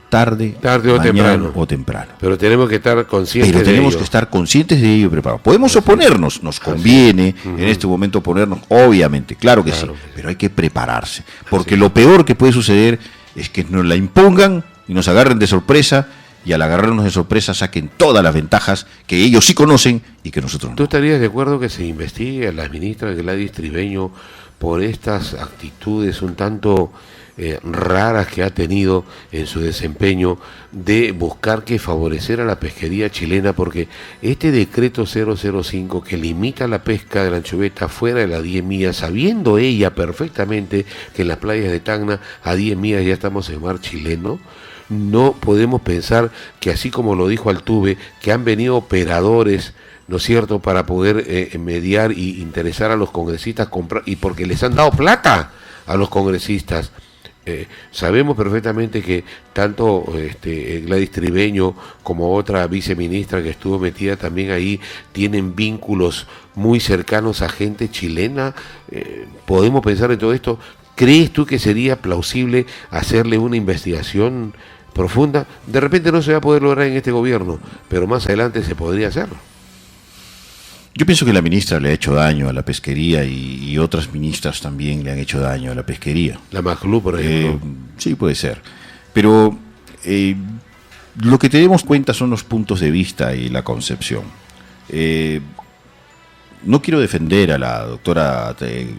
tarde o temprano. Pero tenemos que estar conscientes de ello y preparados. Podemos oponernos, nos conviene en este momento oponernos, obviamente, claro que sí, pero hay que prepararse, porque lo peor que puede suceder es que nos la impongan y nos agarren de sorpresa, y al agarrarnos de sorpresa saquen todas las ventajas que ellos sí conocen y que nosotros no. ¿Tú estarías de acuerdo que se investigue a la ministra Gladys Tribeño por estas actitudes un tanto raras que ha tenido en su desempeño de buscar que favorecer a la pesquería chilena? Porque este decreto 005 que limita la pesca de la anchoveta fuera de las 10 millas, sabiendo ella perfectamente que en las playas de Tacna a 10 millas ya estamos en mar chileno, no podemos pensar que, así como lo dijo Altuve, que han venido operadores, ¿no es cierto?, para poder mediar y interesar a los congresistas, y porque les han dado plata a los congresistas. Sabemos perfectamente que tanto Gladys Tribeño como otra viceministra que estuvo metida también ahí tienen vínculos muy cercanos a gente chilena. Podemos pensar en todo esto. ¿Crees tú que sería plausible hacerle una investigación profunda? De repente no se va a poder lograr en este gobierno, pero más adelante se podría hacerlo. Yo pienso que la ministra le ha hecho daño a la pesquería y otras ministras también le han hecho daño a la pesquería. La Maclú, por ejemplo. Sí, puede ser. Pero lo que tenemos cuenta son los puntos de vista y la concepción. No quiero defender a la doctora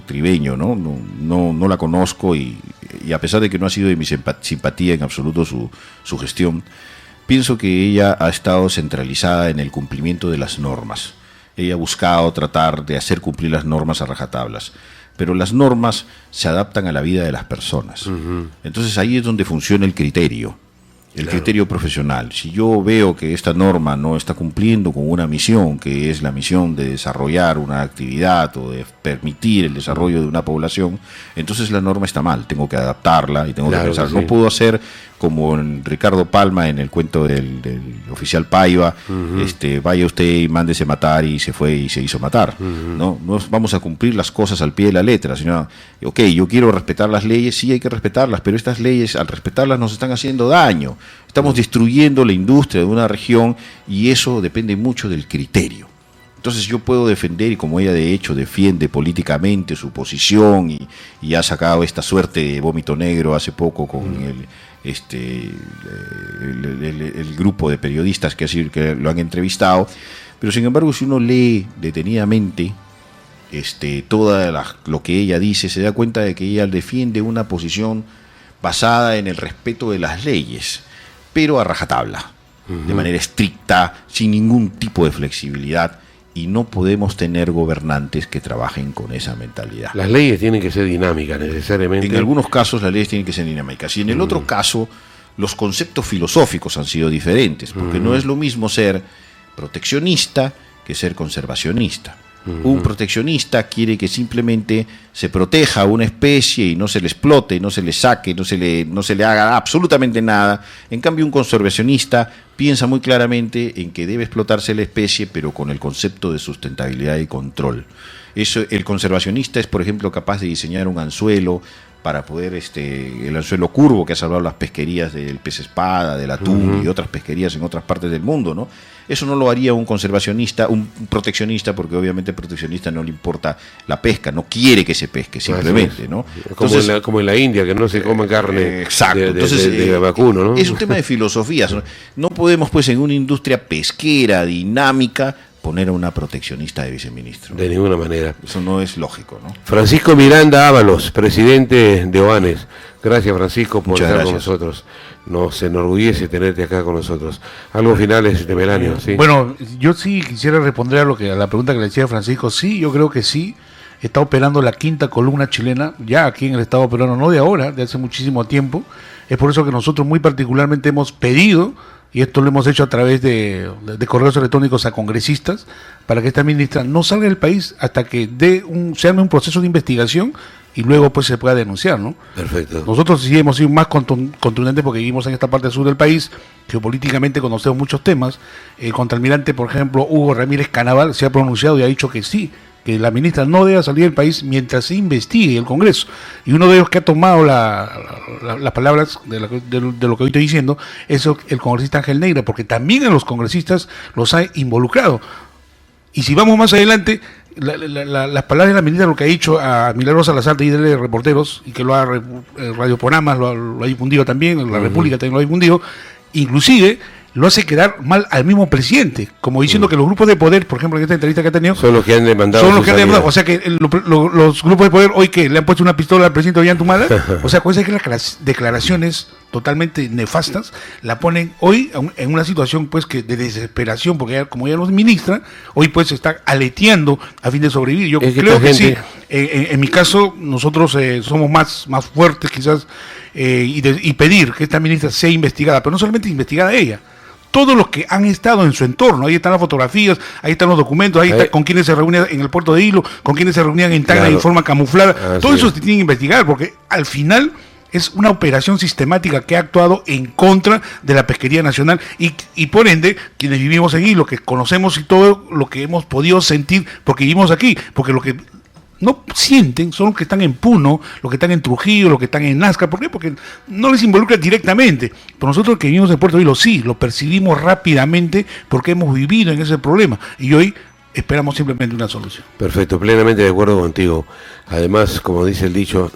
Tribeño, no la conozco y a pesar de que no ha sido de mi simpatía en absoluto su gestión, pienso que ella ha estado centralizada en el cumplimiento de las normas. Ella ha buscado tratar de hacer cumplir las normas a rajatablas, pero las normas se adaptan a la vida de las personas. Entonces ahí es donde funciona el criterio. El criterio profesional. Si yo veo que esta norma no está cumpliendo con una misión, que es la misión de desarrollar una actividad o de permitir el desarrollo de una población, entonces la norma está mal, tengo que adaptarla y tengo que pensar. No puedo hacer como en Ricardo Palma en el cuento del oficial Paiva, vaya usted y mándese matar, y se fue y se hizo matar. No vamos a cumplir las cosas al pie de la letra, sino, yo quiero respetar las leyes, sí hay que respetarlas, pero estas leyes al respetarlas nos están haciendo daño. Estamos destruyendo la industria de una región y eso depende mucho del criterio. Entonces yo puedo defender, y como ella de hecho defiende políticamente su posición y ha sacado esta suerte de vómito negro hace poco con el grupo de periodistas que lo han entrevistado, pero sin embargo si uno lee detenidamente todo lo que ella dice, se da cuenta de que ella defiende una posición basada en el respeto de las leyes, pero a rajatabla, de manera estricta, sin ningún tipo de flexibilidad, y no podemos tener gobernantes que trabajen con esa mentalidad. Las leyes tienen que ser dinámicas necesariamente. En algunos casos las leyes tienen que ser dinámicas, y en el otro caso los conceptos filosóficos han sido diferentes, porque no es lo mismo ser proteccionista que ser conservacionista. Un proteccionista quiere que simplemente se proteja a una especie y no se le explote, no se le saque, no se le haga absolutamente nada. En cambio, un conservacionista piensa muy claramente en que debe explotarse la especie, pero con el concepto de sustentabilidad y control. El conservacionista es, por ejemplo, capaz de diseñar un anzuelo para poder, el anzuelo curvo que ha salvado las pesquerías del pez espada, del atún y otras pesquerías en otras partes del mundo, ¿no? Eso no lo haría un conservacionista, un proteccionista, porque obviamente al proteccionista no le importa la pesca, no quiere que se pesque simplemente, ¿no? Entonces, como en la India, que no se come carne de vacuno, ¿no? Es un tema de filosofías. No podemos, pues, en una industria pesquera dinámica, poner a una proteccionista de viceministro. De ninguna manera. Eso no es lógico, ¿no? Francisco Miranda Ábalos, presidente de OANES. Gracias, Francisco, por estar con nosotros. Nos enorgullece tenerte acá con nosotros. Algo final es de Melanio, ¿sí? Bueno, yo sí quisiera responder a la pregunta que le decía Francisco. Sí, yo creo que sí. Está operando la quinta columna chilena, ya aquí en el Estado peruano, no de ahora, de hace muchísimo tiempo. Es por eso que nosotros muy particularmente hemos pedido, y esto lo hemos hecho a través de correos electrónicos a congresistas, para que esta ministra no salga del país hasta que se arme un proceso de investigación y luego pues se pueda denunciar, ¿no? Perfecto. Nosotros sí hemos sido más contundentes porque vivimos en esta parte sur del país, geopolíticamente conocemos muchos temas. El contraalmirante, por ejemplo, Hugo Ramírez Canaval, se ha pronunciado y ha dicho que sí, que la ministra no debe salir del país mientras se investigue el Congreso. Y uno de ellos que ha tomado las palabras de lo que hoy estoy diciendo es el congresista Ángel Neira, porque también a los congresistas los ha involucrado. Y si vamos más adelante, las palabras de la ministra, lo que ha dicho a Milagros Salazar de IDL Reporteros, y que lo ha Radio Poramas lo ha difundido también, la República también lo ha difundido, inclusive lo hace quedar mal al mismo presidente, como diciendo que los grupos de poder, por ejemplo, en esta entrevista que ha tenido, son los que han demandado. O sea que los grupos de poder hoy que le han puesto una pistola al presidente Ollantumala, o sea, con esas declaraciones totalmente nefastas, la ponen hoy en una situación pues que de desesperación, porque como ya no es ministra, hoy pues está aleteando a fin de sobrevivir. Yo creo que sí, en mi caso, nosotros somos más fuertes quizás, y pedir que esta ministra sea investigada, pero no solamente investigada ella, todos los que han estado en su entorno, ahí están las fotografías, ahí están los documentos, ahí está con quienes se reunían en el puerto de Hilo, con quienes se reunían en Tacna de forma camuflada, todo eso se tiene que investigar, porque al final es una operación sistemática que ha actuado en contra de la pesquería nacional y por ende, quienes vivimos en Hilo, que conocemos y todo lo que hemos podido sentir, porque vivimos aquí, porque lo que no sienten son los que están en Puno, los que están en Trujillo, los que están en Nazca. ¿Por qué? Porque no les involucra directamente. Pero nosotros que vivimos en Puerto Hilo, sí, lo percibimos rápidamente porque hemos vivido en ese problema. Y hoy esperamos simplemente una solución. Perfecto, plenamente de acuerdo contigo. Además, como dice el dicho,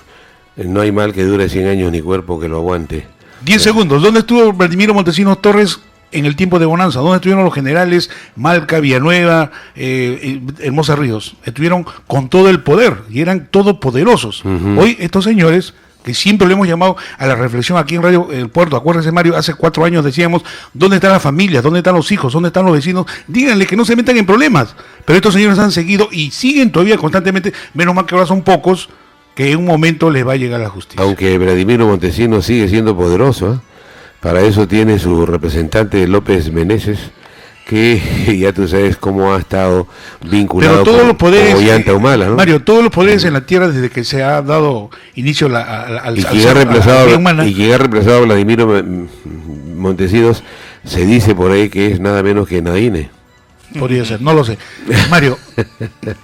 no hay mal que dure 100 años ni cuerpo que lo aguante. 10 segundos. ¿Dónde estuvo Vladimiro Montesinos Torres en el tiempo de bonanza? ¿Dónde estuvieron los generales Malca, Villanueva, Hermosa Ríos? Estuvieron con todo el poder y eran todopoderosos. Hoy estos señores, que siempre le hemos llamado a la reflexión aquí en Radio El Puerto, acuérdese Mario, hace 4 años decíamos, ¿dónde están las familias? ¿Dónde están los hijos? ¿Dónde están los vecinos? Díganle que no se metan en problemas. Pero estos señores han seguido y siguen todavía constantemente, menos mal que ahora son pocos, que en un momento les va a llegar la justicia. Aunque Vladimiro Montesinos sigue siendo poderoso, ¿eh? Para eso tiene su representante López Meneses, que ya tú sabes cómo ha estado vinculado con Ollanta Humala, ¿no? Mario, todos los poderes en la tierra desde que se ha dado inicio al y quien ha reemplazado a Vladimiro Montesinos, se dice por ahí que es nada menos que Nadine. Podría ser, no lo sé. Mario,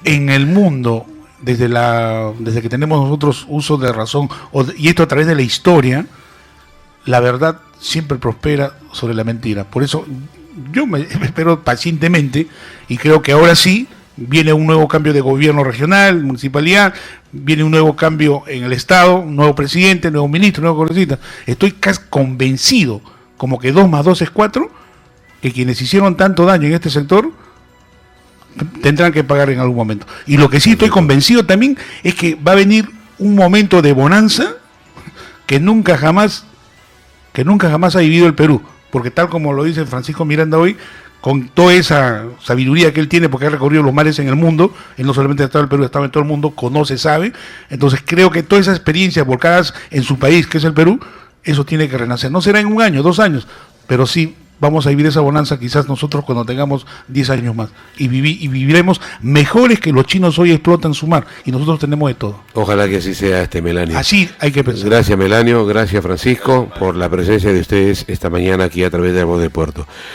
en el mundo, desde que tenemos nosotros uso de razón, y esto a través de la historia, la verdad siempre prospera sobre la mentira. Por eso yo me espero pacientemente y creo que ahora sí viene un nuevo cambio de gobierno regional, municipalidad, viene un nuevo cambio en el Estado, un nuevo presidente, nuevo ministro, nuevo congresista. Estoy casi convencido, como que 2 más 2 es 4, que quienes hicieron tanto daño en este sector tendrán que pagar en algún momento. Y lo que sí estoy convencido también es que va a venir un momento de bonanza que nunca jamás ha vivido el Perú, porque tal como lo dice Francisco Miranda hoy, con toda esa sabiduría que él tiene, porque ha recorrido los mares en el mundo, él no solamente ha estado en el Perú, ha estado en todo el mundo, conoce, sabe, entonces creo que todas esas experiencias volcadas en su país, que es el Perú, eso tiene que renacer. No será en 1 año, 2 años, pero sí vamos a vivir esa bonanza quizás nosotros cuando tengamos 10 años más. Y viviremos mejores que los chinos hoy explotan su mar. Y nosotros tenemos de todo. Ojalá que así sea, Melanio. Así hay que pensar. Gracias, Melanio. Gracias, Francisco, por la presencia de ustedes esta mañana aquí a través de La Voz del Puerto.